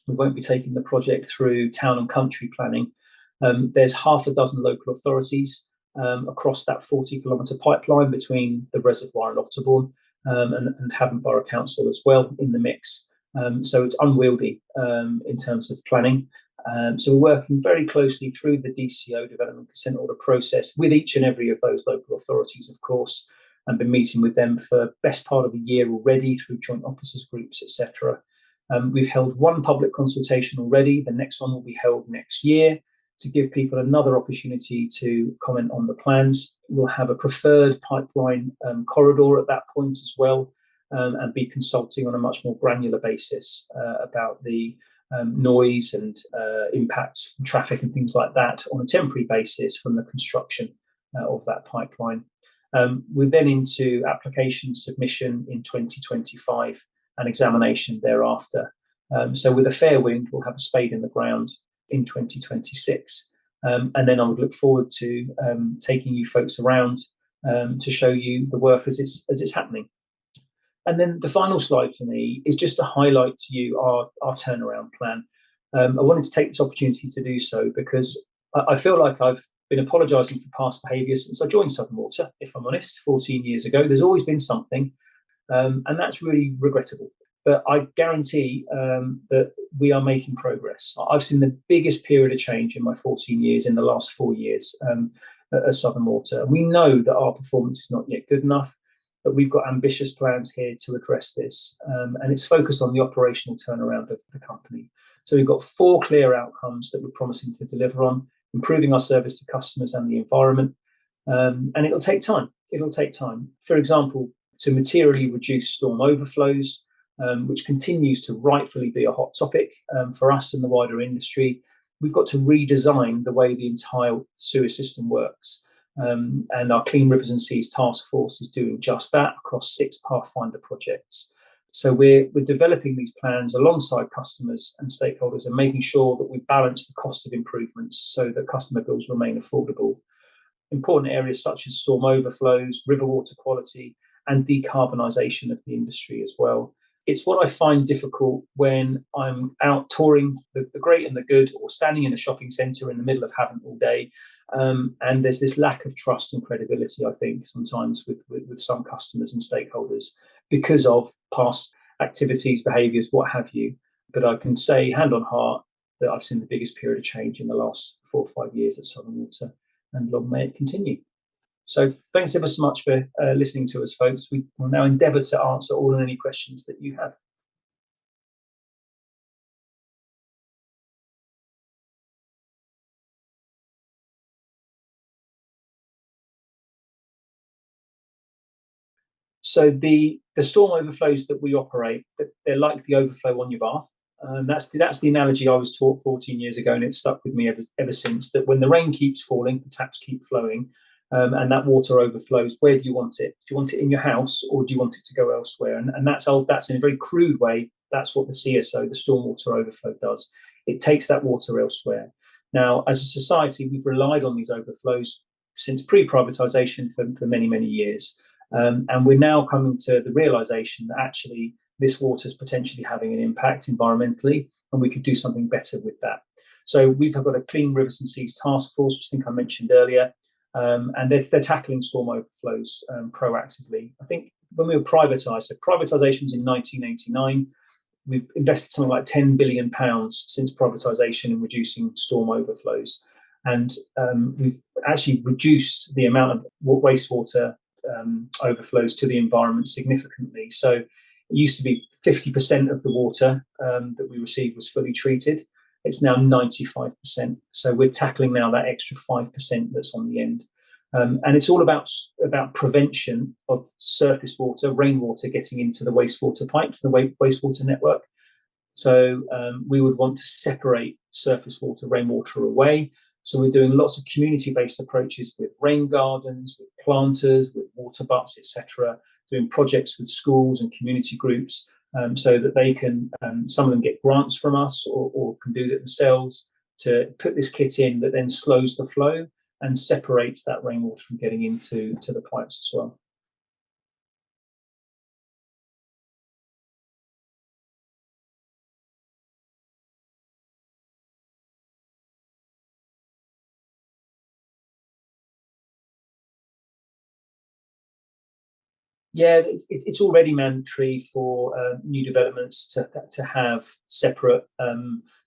We won't be taking the project through town and country planning. There's half a dozen local authorities across that 40-kilometre pipeline between the reservoir and Otterbourne, and Havant Borough Council as well in the mix. So it's unwieldy in terms of planning. So we're working very closely through the DCO development consent order process with each and every of those local authorities, of course. and been meeting with them for best part of a year already through joint officers groups, etc. We've held one public consultation already. The next one will be held next year to give people another opportunity to comment on the plans. We'll have a preferred pipeline corridor at that point as well, and be consulting on a much more granular basis about the noise and impacts from traffic and things like that on a temporary basis from the construction of that pipeline. We're then into application submission in 2025 and examination thereafter. So with a fair wind, we'll have a spade in the ground in 2026. And then I would look forward to taking you folks around to show you the work as it's happening. And then the final slide for me is just to highlight to you our turnaround plan. I wanted to take this opportunity to do so because I feel like I've been apologising for past behaviour since I joined Southern Water, if I'm honest, 14 years ago. There's always been something, and that's really regrettable. But I guarantee that we are making progress. I've seen the biggest period of change in my 14 years in the last 4 years at Southern Water. We know that our performance is not yet good enough, but we've got ambitious plans here to address this. And it's focused on the operational turnaround of the company. So we've got 4 clear outcomes that we're promising to deliver on, improving our service to customers and the environment. And it'll take time. It'll take time. For example, to materially reduce storm overflows, which continues to rightfully be a hot topic for us and the wider industry. We've got to redesign the way the entire sewer system works. And our Clean Rivers and Seas Task Force is doing just that across 6 Pathfinder projects. So we're developing these plans alongside customers and stakeholders and making sure that we balance the cost of improvements so that customer bills remain affordable. Important areas such as storm overflows, river water quality, and decarbonisation of the industry as well. It's what I find difficult when I'm out touring the great and the good, or standing in a shopping centre in the middle of Havant all day. And there's this lack of trust and credibility, I think, sometimes with some customers and stakeholders because of past activities, behaviours, what have you. But I can say, hand on heart, that I've seen the biggest period of change in the last 4 or 5 years at Southern Water, and long may it continue. So thanks ever so much for listening to us, folks. We will now endeavour to answer all and any questions that you have. So the storm overflows that we operate, they're like the overflow on your bath. That's the analogy I was taught 14 years ago, and it's stuck with me ever since. That when the rain keeps falling, the taps keep flowing, and that water overflows. Where do you want it? Do you want it in your house, or do you want it to go elsewhere? And that's in a very crude way. That's what the CSO, the stormwater overflow, does. It takes that water elsewhere. Now, as a society, we've relied on these overflows since pre-privatisation for many, many years. And we're now coming to the realisation that actually this water is potentially having an impact environmentally, and we could do something better with that. So we've got a Clean Rivers and Seas Task Force, which I think I mentioned earlier, and they're tackling storm overflows proactively. I think when we were privatised, so privatisation was in 1989, we've invested something like £10 billion since privatisation in reducing storm overflows. And we've actually reduced the amount of wastewater overflows to the environment significantly. So it used to be 50% of the water that we received was fully treated. It's now 95%. So we're tackling now that extra 5% that's on the end. And it's all about prevention of surface water, rainwater getting into the wastewater pipes, the wastewater network. So we would want to separate surface water, rainwater away. So we're doing lots of community-based approaches with rain gardens, with planters, with water butts, etc., doing projects with schools and community groups so that they can, some of them get grants from us or can do it themselves to put this kit in that then slows the flow and separates that rainwater from getting into the pipes as well. Yeah, it's already mandatory for new developments to have separate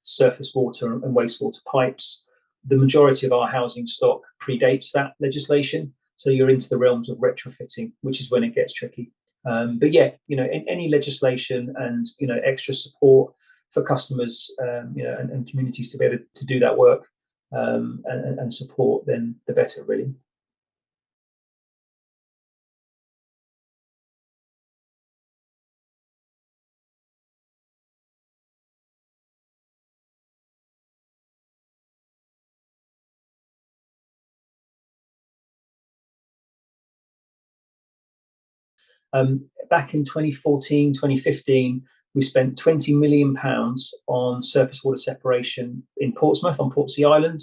surface water and wastewater pipes. The majority of our housing stock predates that legislation. So you're into the realms of retrofitting, which is when it gets tricky. But yeah, any legislation and extra support for customers, and communities to be able to do that work and support, then the better, really. Back in 2014, 2015, we spent £20 million on surface water separation in Portsmouth, on Portsea Island.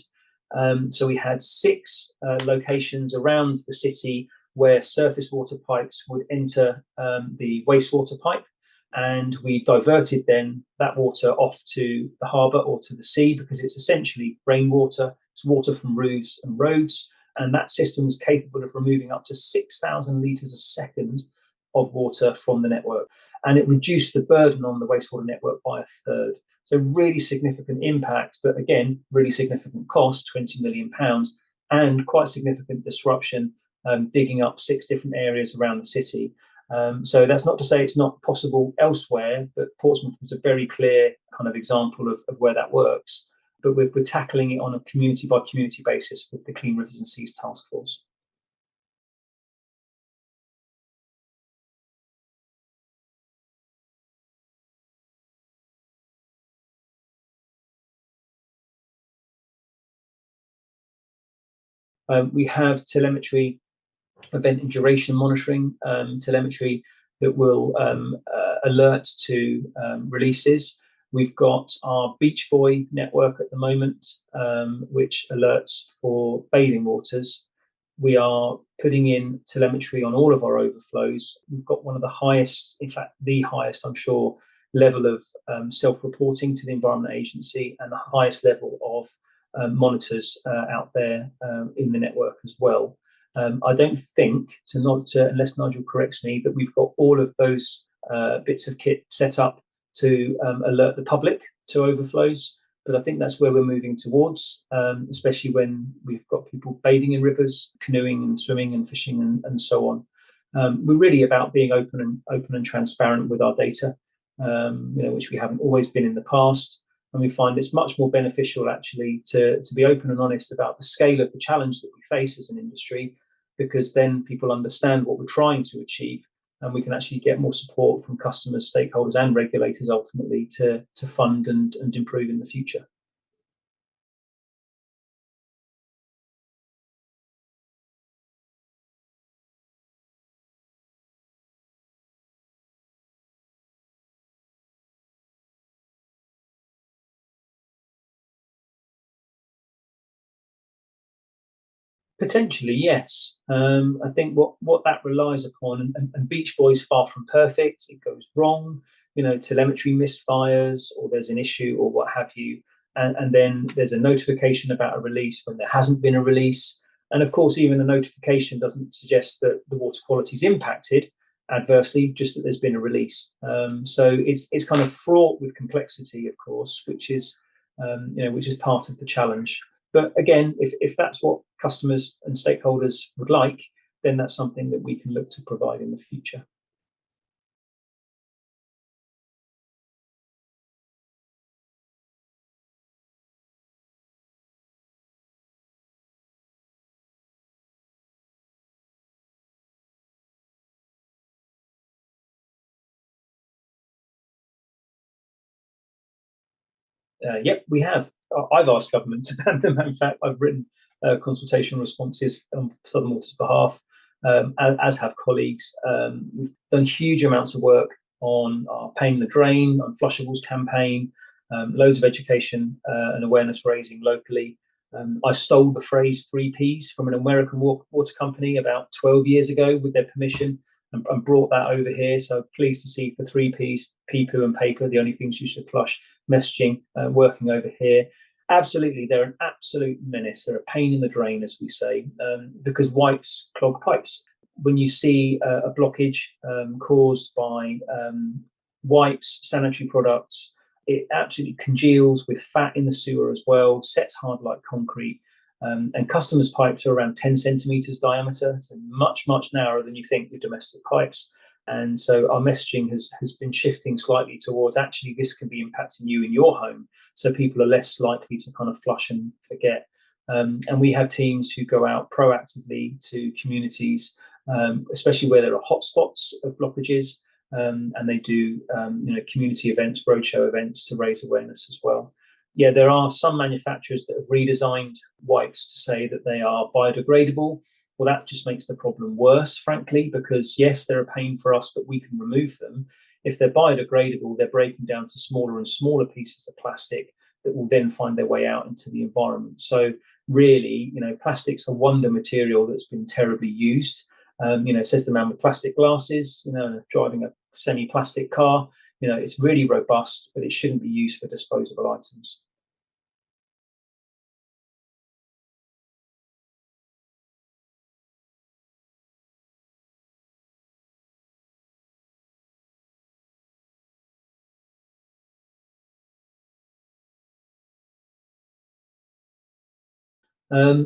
So we had 6 locations around the city where surface water pipes would enter the wastewater pipe, and we diverted then that water off to the harbour or to the sea, because it's essentially rainwater. It's water from roofs and roads, and that system is capable of removing up to 6,000 litres a second of water from the network, and it reduced the burden on the wastewater network by a third. So really significant impact, but again, really significant cost, £20 million, and quite significant disruption, digging up 6 different areas around the city. So that's not to say it's not possible elsewhere, but Portsmouth was a very clear kind of example of where that works. But we're tackling it on a community by community basis with the Clean Rivers and Seas Task Force. We have telemetry, event and duration monitoring, telemetry that will alert to releases. We've got our Beach Buoy network at the moment, which alerts for bathing waters. We are putting in telemetry on all of our overflows. We've got one of the highest, in fact, the highest, I'm sure, level of self-reporting to the Environment Agency, and the highest level of monitors out there in the network as well. I don't think, unless Nigel corrects me, that we've got all of those bits of kit set up to alert the public to overflows, but I think that's where we're moving towards, especially when we've got people bathing in rivers, canoeing and swimming and fishing and so on. We're really about being open and transparent with our data, which we haven't always been in the past. And we find it's much more beneficial actually to be open and honest about the scale of the challenge that we face as an industry, because then people understand what we're trying to achieve, and we can actually get more support from customers, stakeholders and regulators ultimately to fund and improve in the future. Potentially, yes. I think what that relies upon, and Beach Boy is far from perfect. It goes wrong, telemetry misfires, or there's an issue, or what have you, and then there's a notification about a release when there hasn't been a release. And of course, even a notification doesn't suggest that the water quality is impacted adversely, just that there's been a release. So it's kind of fraught with complexity, of course, which is part of the challenge. But again, if that's what customers and stakeholders would like, then that's something that we can look to provide in the future. Yep, we have. I've asked government about them. In fact, I've written consultation responses on Southern Water's behalf, as have colleagues. We've done huge amounts of work on our Paying the Drain, on Flushables campaign, loads of education and awareness raising locally. I stole the phrase 3Ps from an American water company about 12 years ago with their permission, and brought that over here. So pleased to see the 3Ps, pee, poo and paper, the only things you should flush, messaging working over here. Absolutely, they're an absolute menace. They're a pain in the drain, as we say, because wipes clog pipes. When you see a blockage caused by wipes, sanitary products, it absolutely congeals with fat in the sewer as well, sets hard like concrete. And customers' pipes are around 10 centimetres diameter, so much, much narrower than you think with domestic pipes. And so our messaging has been shifting slightly towards actually this can be impacting you in your home, so people are less likely to kind of flush and forget. And we have teams who go out proactively to communities, especially where there are hotspots of blockages, and they do community events, roadshow events to raise awareness as well. Yeah, there are some manufacturers that have redesigned wipes to say that they are biodegradable. Well, that just makes the problem worse, frankly, because yes, they're a pain for us, but we can remove them. If they're biodegradable, they're breaking down to smaller and smaller pieces of plastic that will then find their way out into the environment. So really, plastic's a wonder material that's been terribly used. Says the man with plastic glasses, driving a semi-plastic car. It's really robust, but it shouldn't be used for disposable items.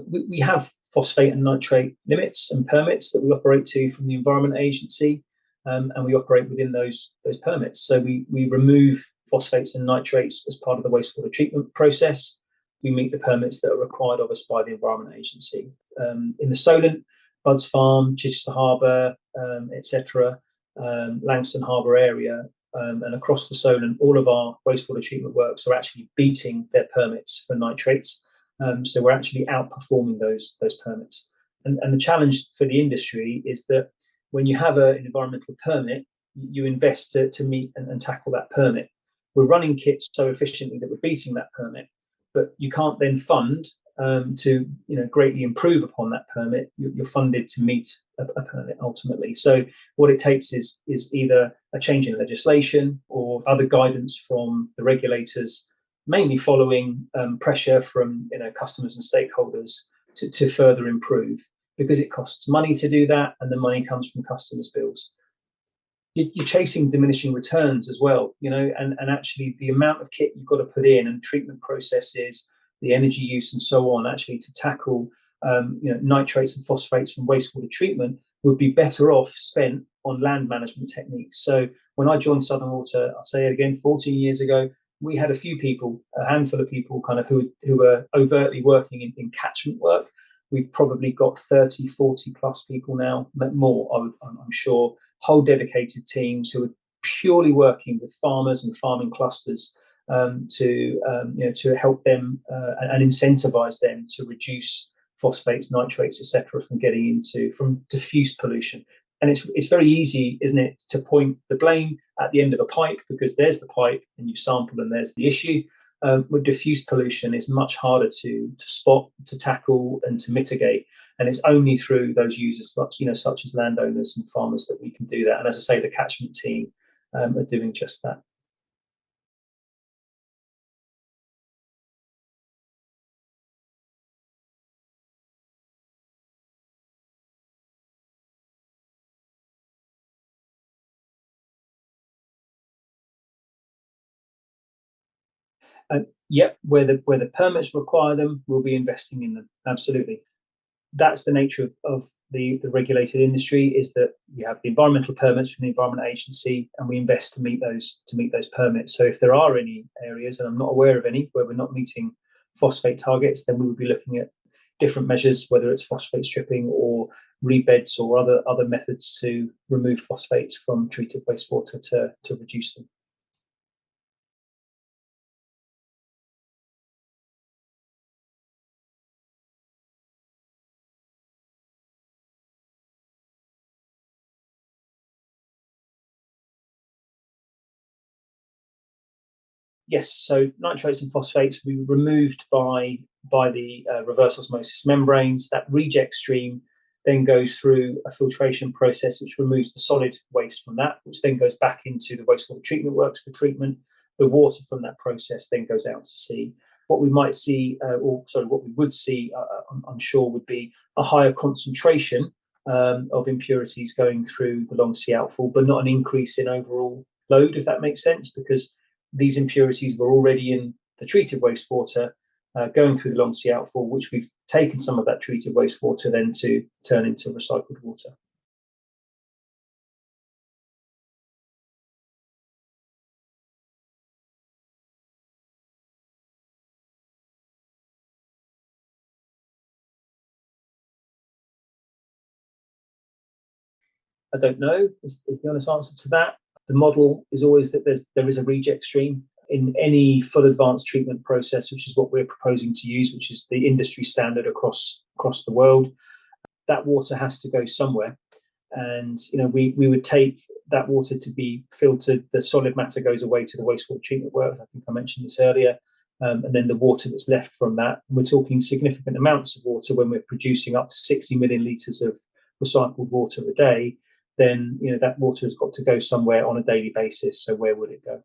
We have phosphate and nitrate limits and permits that we operate to from the Environment Agency, and we operate within those permits. So we remove phosphates and nitrates as part of the wastewater treatment process. We meet the permits that are required of us by the Environment Agency. In the Solent, Budds Farm, Chichester Harbour, etc., Langston Harbour area, and across the Solent, all of our wastewater treatment works are actually beating their permits for nitrates. So we're actually outperforming those permits. And the challenge for the industry is that when you have an environmental permit, you invest to meet and tackle that permit. We're running kits so efficiently that we're beating that permit, but you can't then fund to greatly improve upon that permit. You're funded to meet a permit ultimately. So what it takes is either a change in legislation or other guidance from the regulators, mainly following pressure from customers and stakeholders to further improve, because it costs money to do that, and the money comes from customers' bills. You're chasing diminishing returns as well, and actually the amount of kit you've got to put in and treatment processes, the energy use and so on, actually to tackle nitrates and phosphates from wastewater treatment would be better off spent on land management techniques. So when I joined Southern Water, I'll say it again, 14 years ago, we had a handful of people kind of who were overtly working in catchment work. We've probably got 30, 40 plus people now, more, I'm sure, whole dedicated teams who are purely working with farmers and farming clusters to help them and incentivize them to reduce phosphates, nitrates, etc., from diffuse pollution. And it's very easy, isn't it, to point the blame at the end of a pipe, because there's the pipe and you sample and there's the issue. With diffuse pollution, it's much harder to spot, to tackle, and to mitigate. And it's only through those users, such as landowners and farmers, that we can do that. And as I say, the catchment team are doing just that. Yep, where the permits require them, we'll be investing in them. Absolutely. That's the nature of the regulated industry, is that we have the environmental permits from the Environment Agency, and we invest to meet those permits. So if there are any areas, and I'm not aware of any, where we're not meeting phosphate targets, then we would be looking at different measures, whether it's phosphate stripping or rebeds or other methods to remove phosphates from treated wastewater to reduce them. Yes, so nitrates and phosphates we removed by the reverse osmosis membranes. That reject stream then goes through a filtration process which removes the solid waste from that, which then goes back into the wastewater treatment works for treatment. The water from that process then goes out to sea. What we might see, what we would see, I'm sure, would be a higher concentration of impurities going through the long sea outfall, but not an increase in overall load, if that makes sense, because these impurities were already in the treated wastewater, going through the long sea outfall, which we've taken some of that treated wastewater then to turn into recycled water. I don't know is the honest answer to that. The model is always that there is a reject stream in any full advanced treatment process, which is what we're proposing to use, which is the industry standard across the world. That water has to go somewhere, and we would take that water to be filtered. The solid matter goes away to the wastewater treatment works. I think I mentioned this earlier. And then the water that's left from that, we're talking significant amounts of water when we're producing up to 60 million litres of recycled water a day. Then that water has got to go somewhere on a daily basis. So where would it go?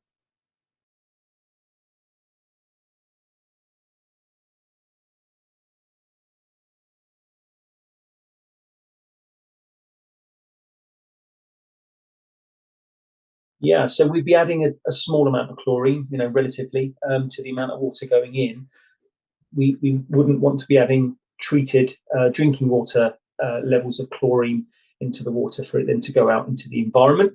Yeah, so we'd be adding a small amount of chlorine, relatively, to the amount of water going in. We wouldn't want to be adding treated drinking water levels of chlorine into the water for it then to go out into the environment.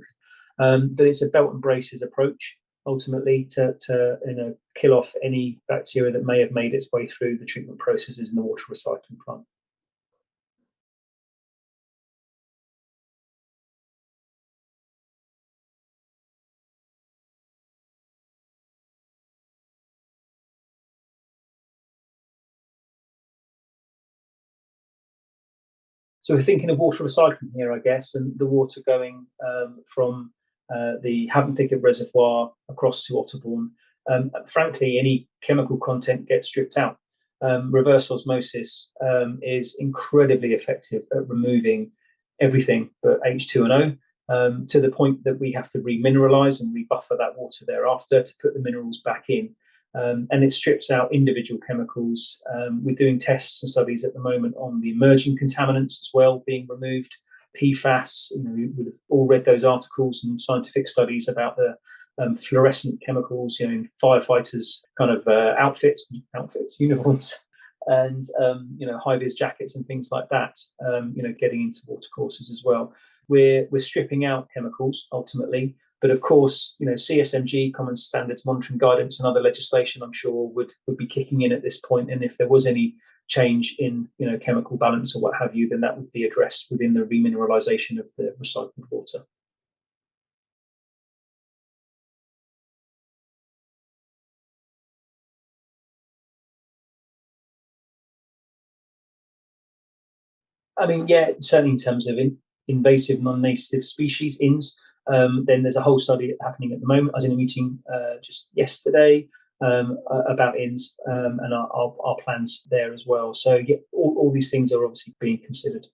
But it's a belt and braces approach, ultimately, to kill off any bacteria that may have made its way through the treatment processes in the water recycling plant. So we're thinking of water recycling here, I guess, and the water going from the Havant Thicket Reservoir across to Otterbourne. Frankly, any chemical content gets stripped out. Reverse osmosis is incredibly effective at removing everything but H2O, to the point that we have to remineralize and rebuffer that water thereafter to put the minerals back in. And it strips out individual chemicals. We're doing tests and studies at the moment on the emerging contaminants as well being removed. PFAS, we would have all read those articles and scientific studies about the fluorescent chemicals, in firefighters' kind of outfits, uniforms, and high-vis jackets and things like that. Getting into watercourses as well. We're stripping out chemicals ultimately. But of course, CSMG, Common Standards Monitoring Guidance, and other legislation, I'm sure, would be kicking in at this point. And if there was any change in, chemical balance or what have you, then that would be addressed within the remineralisation of the recycled water. I mean, yeah, certainly in terms of invasive non-native species, INS. Then there's a whole study happening at the moment. I was in a meeting just yesterday about INS and our plans there as well. So yeah, all these things are obviously being considered.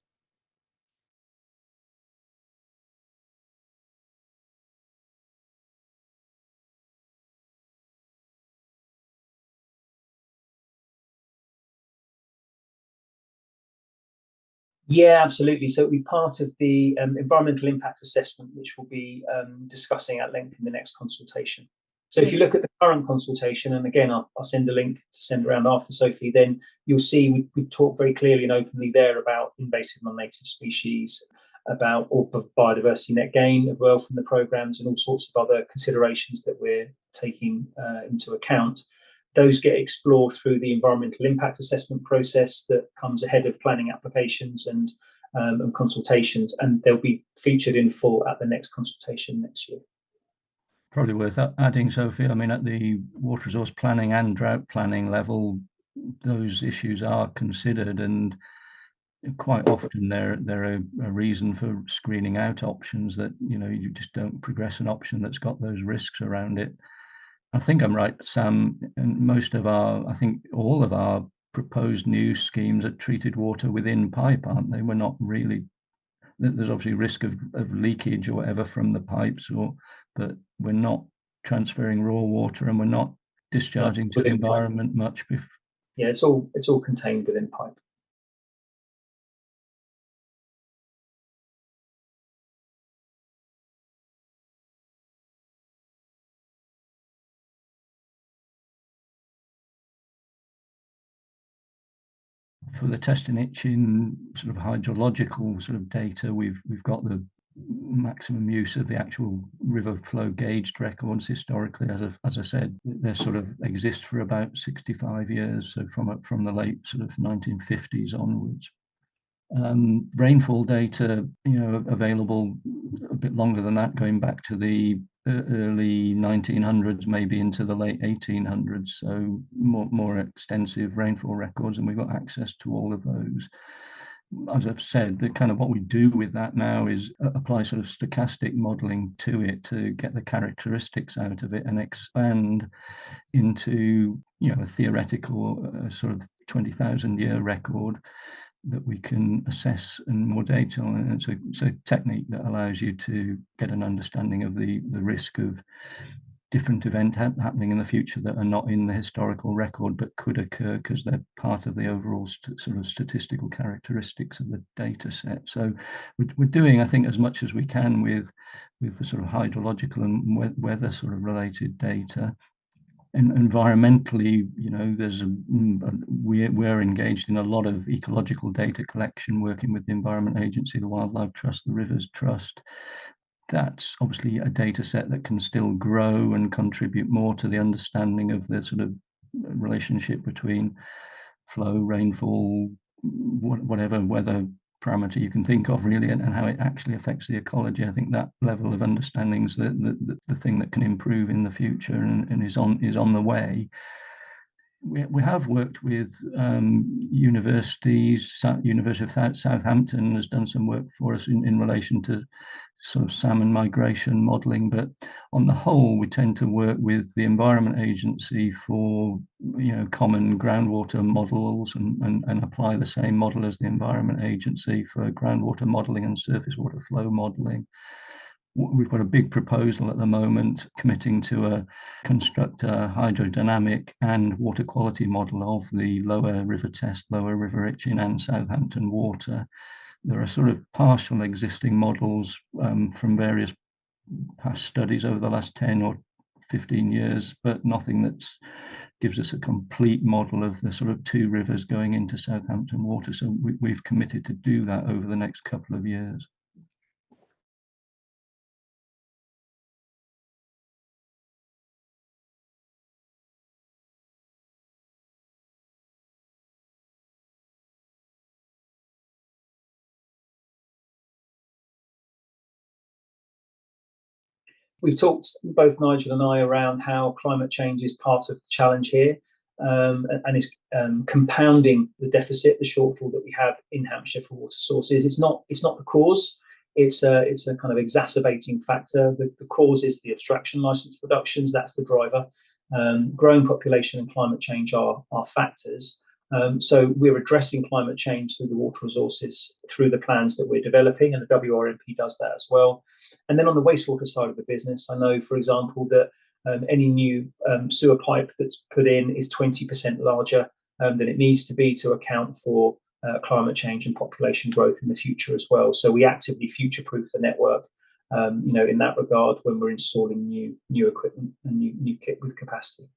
Yeah, absolutely. So it'll be part of the environmental impact assessment, which we'll be discussing at length in the next consultation. So if you look at the current consultation, and again, I'll send a link to send around after, Sophie, then you'll see we talk very clearly and openly there about invasive non-native species, about biodiversity net gain as well from the programs, and all sorts of other considerations that we're taking into account. Those get explored through the environmental impact assessment process that comes ahead of planning applications and consultations, and they'll be featured in full at the next consultation next year. Probably worth adding, Sophie, I mean, at the water resource planning and drought planning level, those issues are considered, and quite often they're a reason for screening out options that, you just don't progress an option that's got those risks around it. I think I'm right, Sam, and I think all of our proposed new schemes are treated water within pipe, aren't they? We're not really, there's obviously risk of leakage or whatever from the pipes, but we're not transferring raw water, and we're not discharging to the environment much. Yeah, it's all contained within pipe. for the test in Itchen sort of hydrological sort of data, we've got the maximum use of the actual river flow gauged records historically. As I said, they sort of exist for about 65 years, so from the late sort of 1950s onwards. Rainfall data, available a bit longer than that, going back to the early 1900s, maybe into the late 1800s. So more extensive rainfall records, and we've got access to all of those. As I've said, the kind of what we do with that now is apply sort of stochastic modeling to it to get the characteristics out of it and expand into, a theoretical sort of 20,000 year record that we can assess and more data on. And it's a technique that allows you to get an understanding of the risk of different events happening in the future that are not in the historical record but could occur because they're part of the overall sort of statistical characteristics of the data set. So we're doing, I think, as much as we can with the sort of hydrological and weather sort of related data. And environmentally, we're engaged in a lot of ecological data collection, working with the Environment Agency, the Wildlife Trust, the Rivers Trust. That's obviously a data set that can still grow and contribute more to the understanding of the sort of relationship between flow, rainfall, whatever weather parameter you can think of, really, and how it actually affects the ecology. I think that level of understanding is the thing that can improve in the future and is on the way. We have worked with universities. University of Southampton has done some work for us in relation to sort of salmon migration modelling, but on the whole, we tend to work with the Environment Agency for common groundwater models and apply the same model as the Environment Agency for groundwater modelling and surface water flow modelling. We've got a big proposal at the moment committing to construct a hydrodynamic and water quality model of the lower river test, lower river Itchen and Southampton water. There are sort of partial existing models from various past studies over the last 10 or 15 years, but nothing that gives us a complete model of the sort of two rivers going into Southampton water. So we've committed to do that over the next couple of years. We've talked, both Nigel and I, around how climate change is part of the challenge here, and is compounding the deficit, the shortfall that we have in Hampshire for water sources. It's not the cause. It's a kind of exacerbating factor. The cause is the abstraction license reductions. That's the driver. Growing population and climate change are factors. So we're addressing climate change through the water resources, through the plans that we're developing, and the WRMP does that as well. And then on the wastewater side of the business, I know, for example, that any new sewer pipe that's put in is 20% larger than it needs to be to account for climate change and population growth in the future as well. So we actively future-proof the network, in that regard, when we're installing new equipment and new kit with capacity.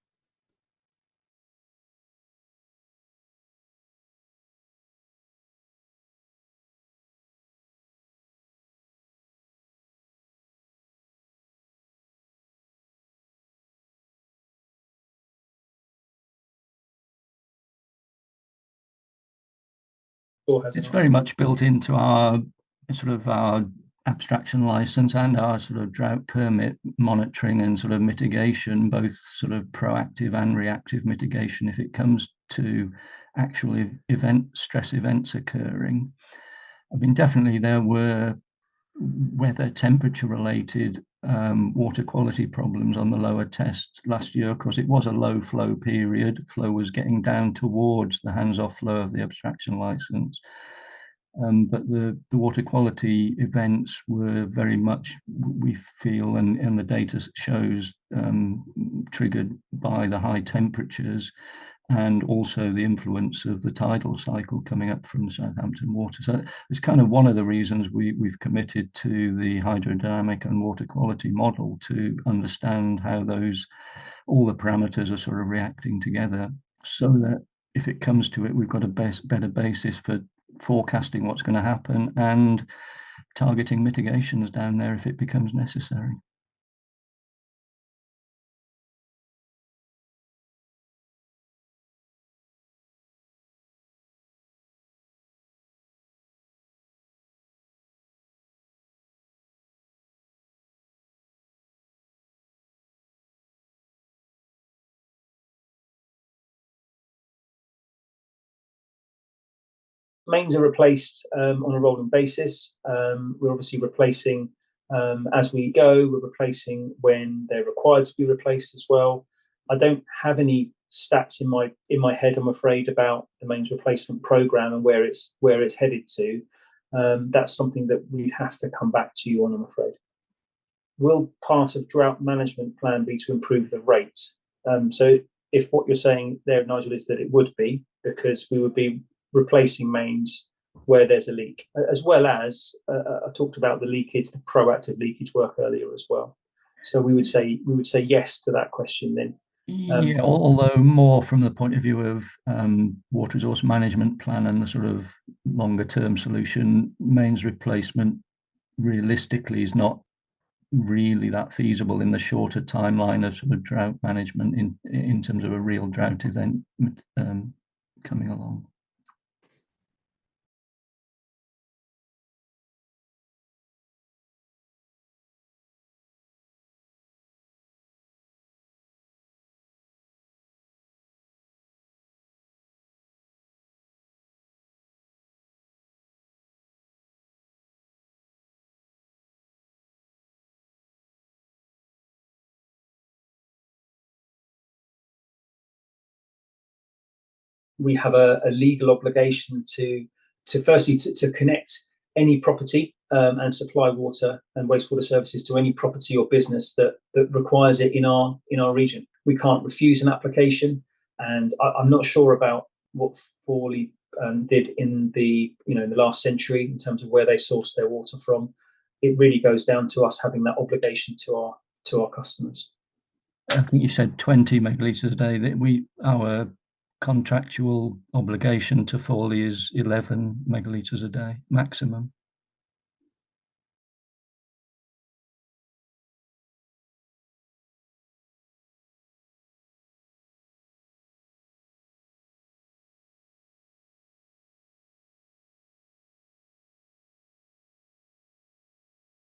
It's very much built into our abstraction license and our sort of drought permit monitoring and sort of mitigation, both sort of proactive and reactive mitigation if it comes to actual stress events occurring. I mean, definitely there were weather temperature related water quality problems on the lower test last year. Of course, it was a low flow period. Flow was getting down towards the hands-off flow of the abstraction license. But the water quality events were very much, we feel, and the data shows, triggered by the high temperatures and also the influence of the tidal cycle coming up from Southampton water. So it's kind of one of the reasons we've committed to the hydrodynamic and water quality model to understand how all the parameters are sort of reacting together, so that if it comes to it, we've got a better basis for forecasting what's going to happen and targeting mitigations down there if it becomes necessary. Mains are replaced on a rolling basis. We're obviously replacing as we go. We're replacing when they're required to be replaced as well. I don't have any stats in my head, I'm afraid, about the mains replacement program and where it's headed to. That's something that we'd have to come back to you on, I'm afraid. Will part of drought management plan be to improve the rate? So if what you're saying there, Nigel, is that it would be, because we would be replacing mains where there's a leak, as well as I talked about the leakage, the proactive leakage work earlier as well. So we would say yes to that question then. Yeah, although more from the point of view of water resource management plan and the sort of longer term solution, mains replacement realistically is not really that feasible in the shorter timeline of sort of drought management in terms of a real drought event coming along. We have a legal obligation to firstly to connect any property and supply water and wastewater services to any property or business that requires it in our region. We can't refuse an application, and I'm not sure about what Fawley did in the last century in terms of where they source their water from. It really goes down to us having that obligation to our customers. I think you said 20 megalitres a day. That our contractual obligation to Fawley is 11 megalitres a day maximum.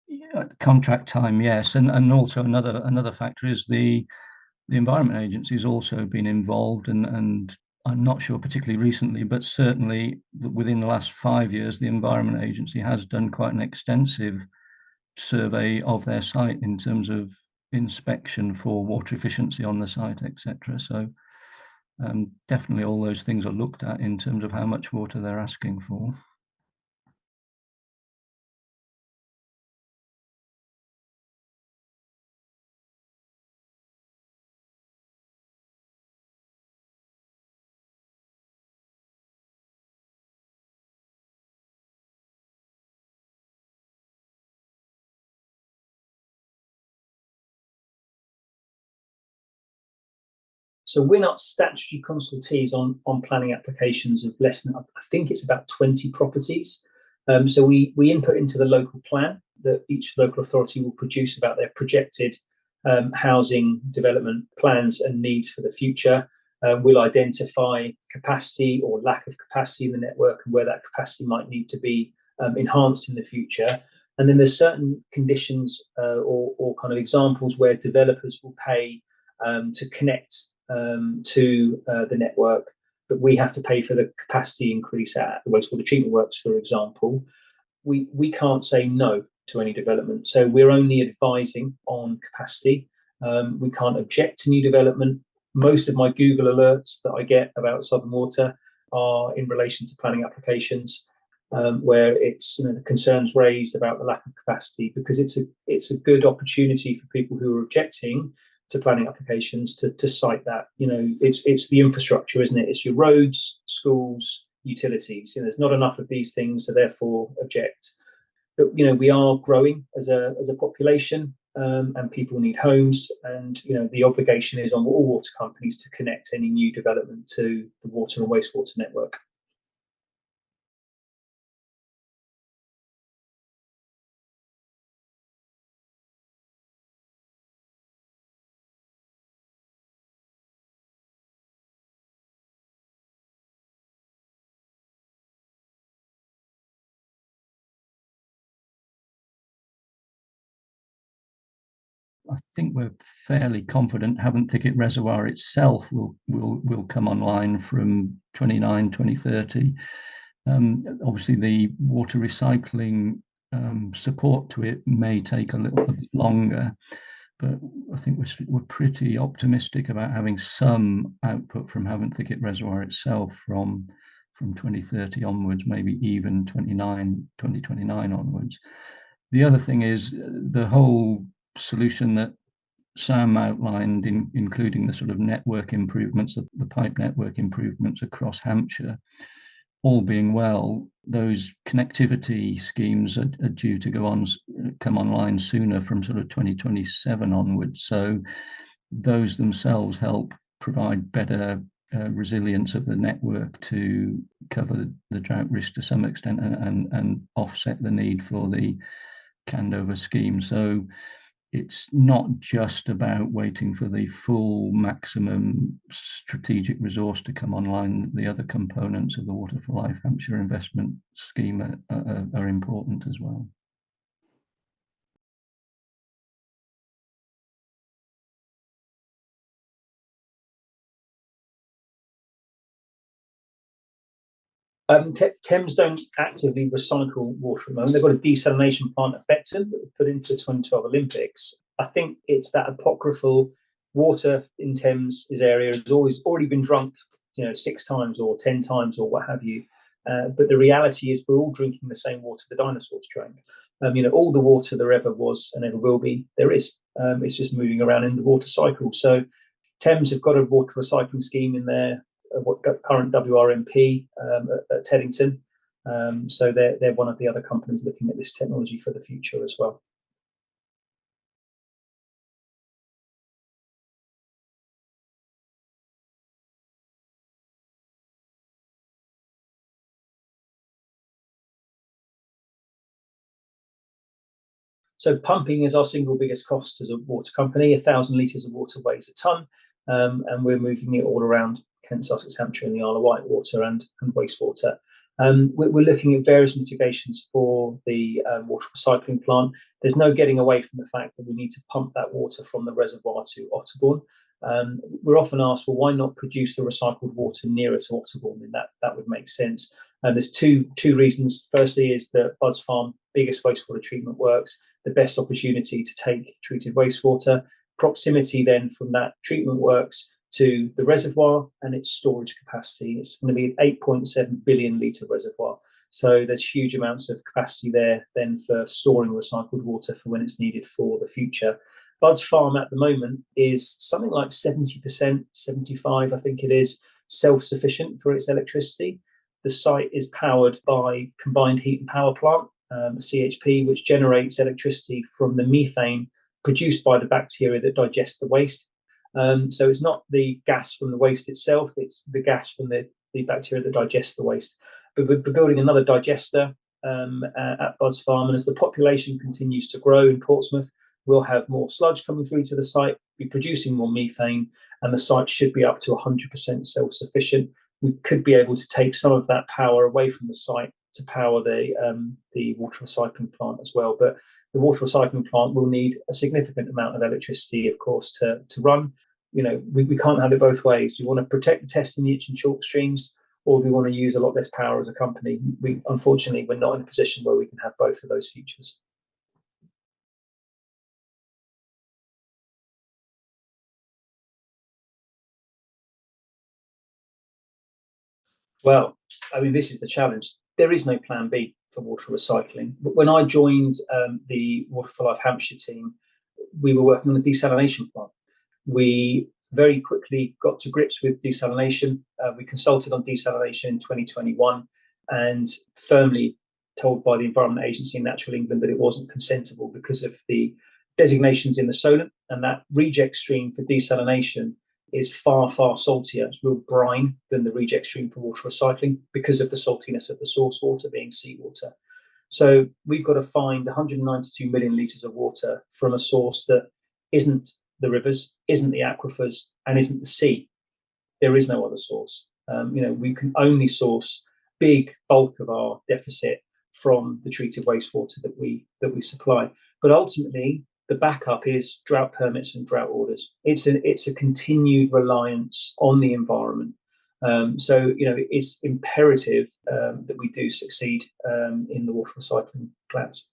Yeah, contract time, yes, and also another factor is the Environment Agency has also been involved, and I'm not sure particularly recently, but certainly within the last 5 years, the Environment Agency has done quite an extensive survey of their site in terms of inspection for water efficiency on the site, etc. So definitely all those things are looked at in terms of how much water they're asking for. So we're not statutory consultees on planning applications of less than, I think it's about 20 properties. So we input into the local plan that each local authority will produce about their projected housing development plans and needs for the future. We'll identify capacity or lack of capacity in the network and where that capacity might need to be enhanced in the future. And then there's certain conditions or kind of examples where developers will pay to connect to the network, but we have to pay for the capacity increase at the wastewater treatment works, for example. We can't say no to any development, so we're only advising on capacity. We can't object to new development. Most of my Google alerts that I get about Southern Water are in relation to planning applications, where it's the concerns raised about the lack of capacity, because it's a good opportunity for people who are objecting to planning applications to cite that. It's the infrastructure, isn't it? It's your roads, schools, utilities. There's not enough of these things, so therefore object. But we are growing as a population. and people need homes, and the obligation is on all water companies to connect any new development to the water and wastewater network. I think we're fairly confident Havant Thicket Reservoir itself will come online from 2030. Obviously, the water recycling support to it may take a little bit longer, but I think we're pretty optimistic about having some output from Havant Thicket Reservoir itself from 2030 onwards, maybe even 2029 onwards. The other thing is the whole solution that Sam outlined, including the sort of network improvements, the pipe network improvements across Hampshire. All being well, those connectivity schemes are due to come online sooner, from sort of 2027 onwards. So those themselves help provide better resilience of the network to cover the drought risk to some extent, and offset the need for the Candover scheme. So it's not just about waiting for the full maximum strategic resource to come online. The other components of the Water for Life Hampshire investment scheme are important as well. Thames don't actively recycle water at the moment. They've got a desalination plant at Beckton that was put into the 2012 Olympics. I think it's that apocryphal water in Thames' area has already been drunk, 6 times or 10 times or what have you. But the reality is we're all drinking the same water the dinosaurs drank. All the water there ever was and ever will be, there is. It's just moving around in the water cycle. So Thames have got a water recycling scheme in their current WRMP at Teddington. So they're one of the other companies looking at this technology for the future as well. So pumping is our single biggest cost as a water company. 1,000 litres of water weighs a tonne, and we're moving it all around Kent, Sussex, Hampshire, and the Isle of Wight, water and wastewater. We're looking at various mitigations for the water recycling plant. There's no getting away from the fact that we need to pump that water from the reservoir to Otterbourne. We're often asked, well, why not produce the recycled water nearer to Otterbourne? And that would make sense. There's two reasons. Firstly is that Bud's Farm, biggest wastewater treatment works, the best opportunity to take treated wastewater. Proximity then from that treatment works to the reservoir and its storage capacity. It's going to be an 8.7 billion litre reservoir. So there's huge amounts of capacity there then for storing recycled water for when it's needed for the future. Bud's Farm at the moment is something like 70%, 75, I think it is, self-sufficient for its electricity. The site is powered by combined heat and power plant, CHP, which generates electricity from the methane produced by the bacteria that digest the waste. So it's not the gas from the waste itself, it's the gas from the bacteria that digest the waste. But we're building another digester at Bud's Farm, and as the population continues to grow in Portsmouth, we'll have more sludge coming through to the site, be producing more methane, and the site should be up to 100% self-sufficient. We could be able to take some of that power away from the site to power the water recycling plant as well. But the water recycling plant will need a significant amount of electricity, of course, to run. We can't have it both ways. Do we want to protect the Test and the Itchen chalk streams, or do we want to use a lot less power as a company? Unfortunately, we're not in a position where we can have both of those futures. Well, this is the challenge. There is no plan B for water recycling. When I joined the Water for Life Hampshire team, we were working on a desalination plant. We very quickly got to grips with desalination. We consulted on desalination in 2021 and firmly told by the Environment Agency in Natural England that it wasn't consentable because of the designations in the solent, and that reject stream for desalination is far, far saltier. It's real brine than the reject stream for water recycling because of the saltiness of the source water being seawater. So we've got to find 192 million litres of water from a source that isn't the rivers, isn't the aquifers, and isn't the sea. There is no other source. We can only source big bulk of our deficit from the treated wastewater that we supply. But ultimately, the backup is drought permits and drought orders. It's a continued reliance on the environment. It's imperative that we do succeed in the water recycling plans.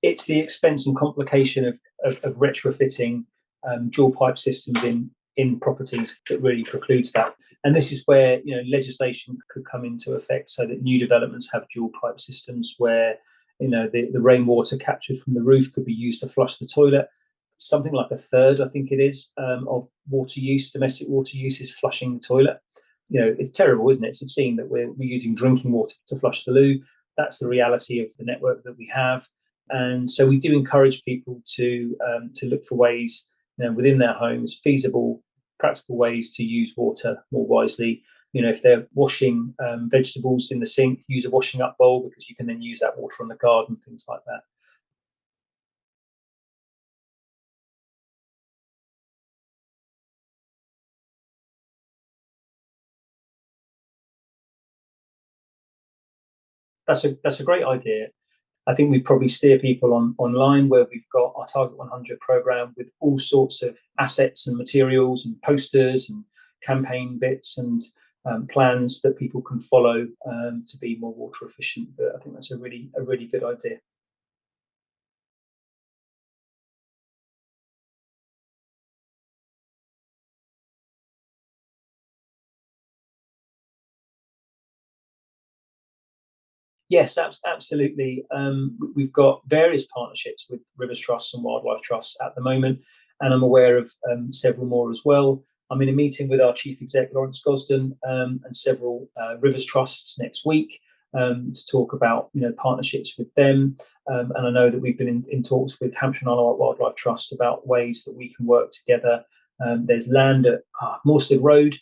It's the expense and complication of retrofitting dual pipe systems in properties that really precludes that. And this is where legislation could come into effect, so that new developments have dual pipe systems where the rainwater captured from the roof could be used to flush the toilet. Something like a third, I think it is, of water use, domestic water use, is flushing the toilet. It's terrible, isn't it? It's obscene that we're using drinking water to flush the loo. That's the reality of the network that we have. And so we do encourage people to look for ways within their homes, feasible, practical ways to use water more wisely. If they're washing vegetables in the sink, use a washing up bowl, because you can then use that water on the garden, things like that. That's a great idea. I think we probably steer people online, where we've got our Target 100 program with all sorts of assets and materials and posters and campaign bits and plans that people can follow to be more water efficient. But I think that's a really good idea. Yes, absolutely. We've got various partnerships with Rivers Trusts and Wildlife Trusts at the moment, and I'm aware of several more as well. I'm in a meeting with our Chief Exec, Lawrence Gosden, and several Rivers Trusts next week to talk about partnerships with them. And I know that we've been in talks with Hampshire and Isle Wildlife Trust about ways that we can work together. There's land at Morsted Road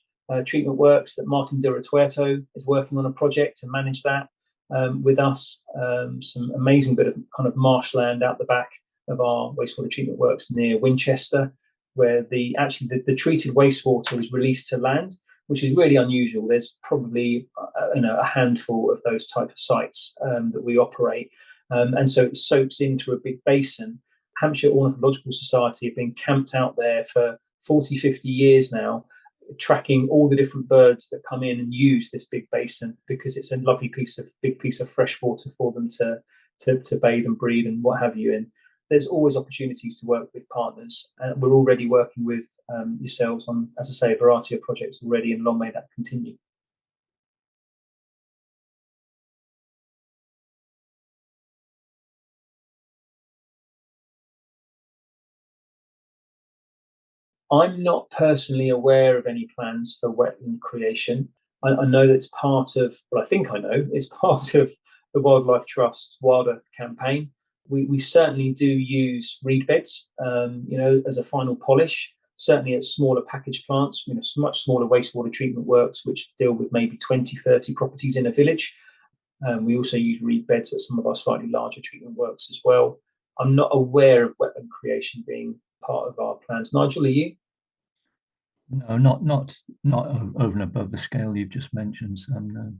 treatment works that Martin de Retuerto is working on a project to manage that. With us, some amazing bit of kind of marshland out the back of our wastewater treatment works near Winchester, where the treated wastewater is released to land, which is really unusual. There's probably a handful of those type of sites that we operate, and so it soaks into a big basin. Hampshire Ornithological Society have been camped out there for 40, 50 years now, tracking all the different birds that come in and use this big basin, because it's a lovely big piece of fresh water for them to bathe and breed and what have you in. There's always opportunities to work with partners. We're already working with yourselves on, as I say, a variety of projects already, and long may that continue. I'm not personally aware of any plans for wetland creation. I know that it's part of, well, I think I know, it's part of the Wildlife Trust's Wilder campaign. We certainly do use reed beds, as a final polish, certainly at smaller package plants, much smaller wastewater treatment works, which deal with maybe 20, 30 properties in a village. We also use reed beds at some of our slightly larger treatment works as well. I'm not aware of wetland creation being part of our plans. Nigel, are you? No, not over and above the scale you've just mentioned. So no.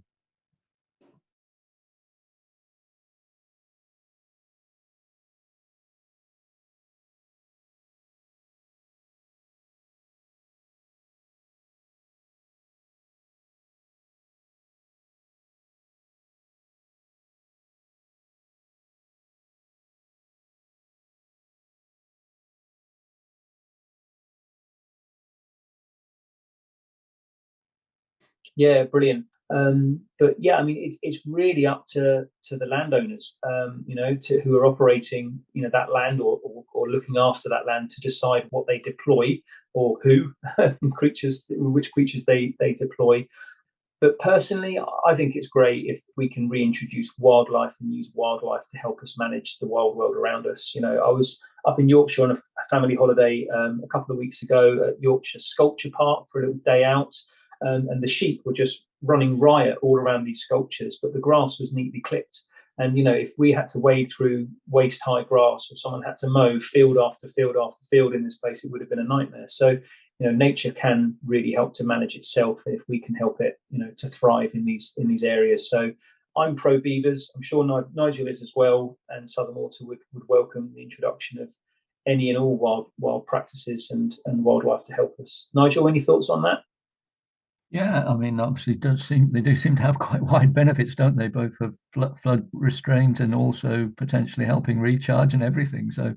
Yeah, brilliant. But yeah, I mean, it's really up to the landowners, to who are operating, that land or looking after that land to decide what they deploy or who which creatures they deploy. But personally, I think it's great if we can reintroduce wildlife and use wildlife to help us manage the wild world around us. I was up in Yorkshire on a family holiday a couple of weeks ago at Yorkshire Sculpture Park for a little day out, and the sheep were just running riot all around these sculptures, but the grass was neatly clipped. And if we had to wade through waist-high grass, or someone had to mow field after field after field in this place, it would have been a nightmare. So nature can really help to manage itself if we can help it, to thrive in these areas. So I'm pro beavers. I'm sure Nigel is as well, and Southern Water would welcome the introduction of any and all wild practices and wildlife to help us. Nigel, any thoughts on that? Yeah, I mean, obviously, they do seem to have quite wide benefits, don't they? Both for flood restraint and also potentially helping recharge and everything. So,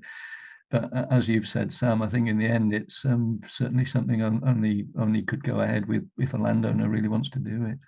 but as you've said, Sam, I think in the end, it's certainly something only could go ahead with if a landowner really wants to do it.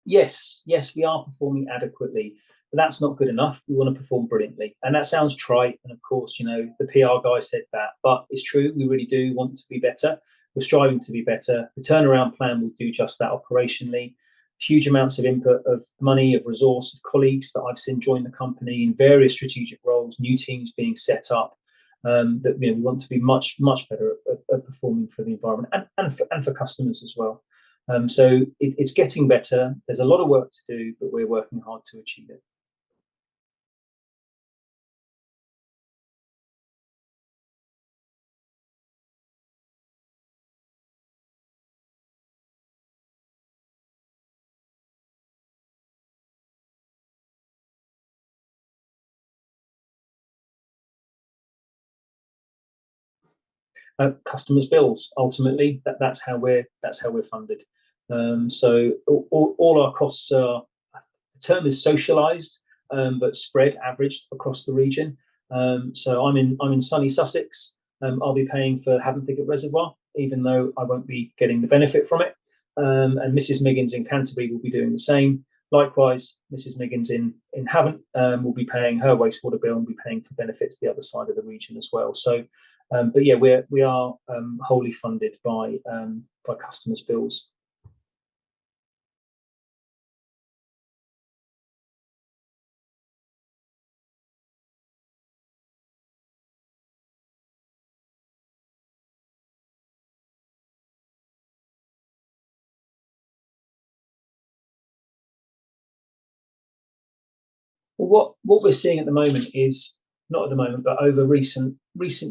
Yes, we are performing adequately, but that's not good enough. We want to perform brilliantly. And that sounds trite. And of course, the PR guy said that, but it's true. We really do want to be better. We're striving to be better. The turnaround plan will do just that operationally. Huge amounts of input of money, of resource, of colleagues that I've seen join the company in various strategic roles, new teams being set up. That we want to be much better at performing for the environment and for customers as well. So it's getting better. There's a lot of work to do, but we're working hard to achieve it. Customers' bills. Ultimately, that's how we're funded. So all our costs are, the term is socialised, but spread, averaged across the region. So I'm in sunny Sussex. I'll be paying for Havant Reservoir, even though I won't be getting the benefit from it. And Mrs. Miggins in Canterbury will be doing the same. Likewise, Mrs. Miggins in Havant will be paying her wastewater bill and be paying for benefits the other side of the region as well. So, but yeah, we are wholly funded by customers' bills. Well, what we're seeing at the moment is, not at the moment, but over recent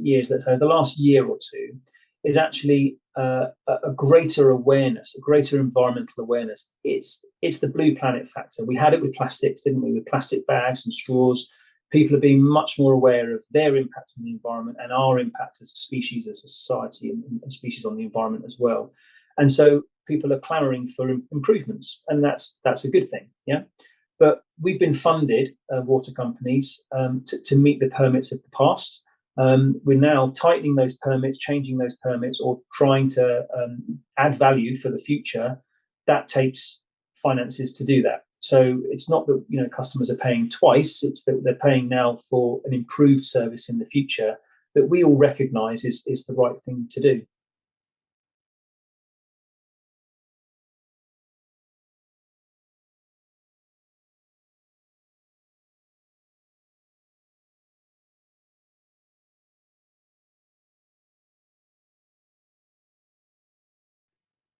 years, let's say the last year or two, is actually a greater awareness, a greater environmental awareness. It's the blue planet factor. We had it with plastics, didn't we? With plastic bags and straws. People are being much more aware of their impact on the environment and our impact as a species, as a society, and species on the environment as well. And so people are clamoring for improvements, and that's a good thing. Yeah. But we've been funded, water companies, to meet the permits of the past. We're now tightening those permits, changing those permits, or trying to add value for the future. That takes finances to do that. So it's not that customers are paying twice; it's that they're paying now for an improved service in the future that we all recognise is the right thing to do.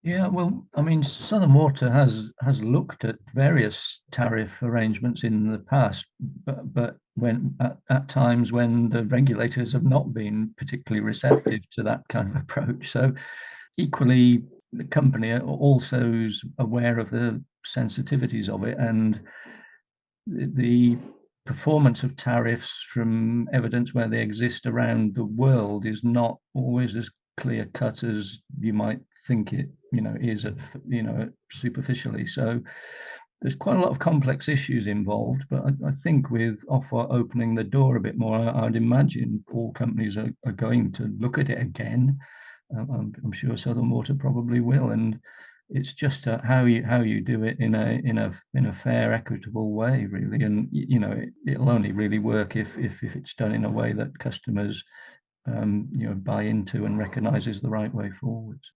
Yeah, well, I mean, Southern Water has looked at various tariff arrangements in the past, but when at times when the regulators have not been particularly receptive to that kind of approach. So equally, the company also is aware of the sensitivities of it, and the performance of tariffs from evidence where they exist around the world is not always as clear cut as you might think it is superficially. So there's quite a lot of complex issues involved, but I think with Ofwat opening the door a bit more, I'd imagine all companies are going to look at it again. I'm sure Southern Water probably will, and it's just how you do it in a fair, equitable way, really. And it'll only really work if it's done in a way that customers buy into and recognise is the right way forwards.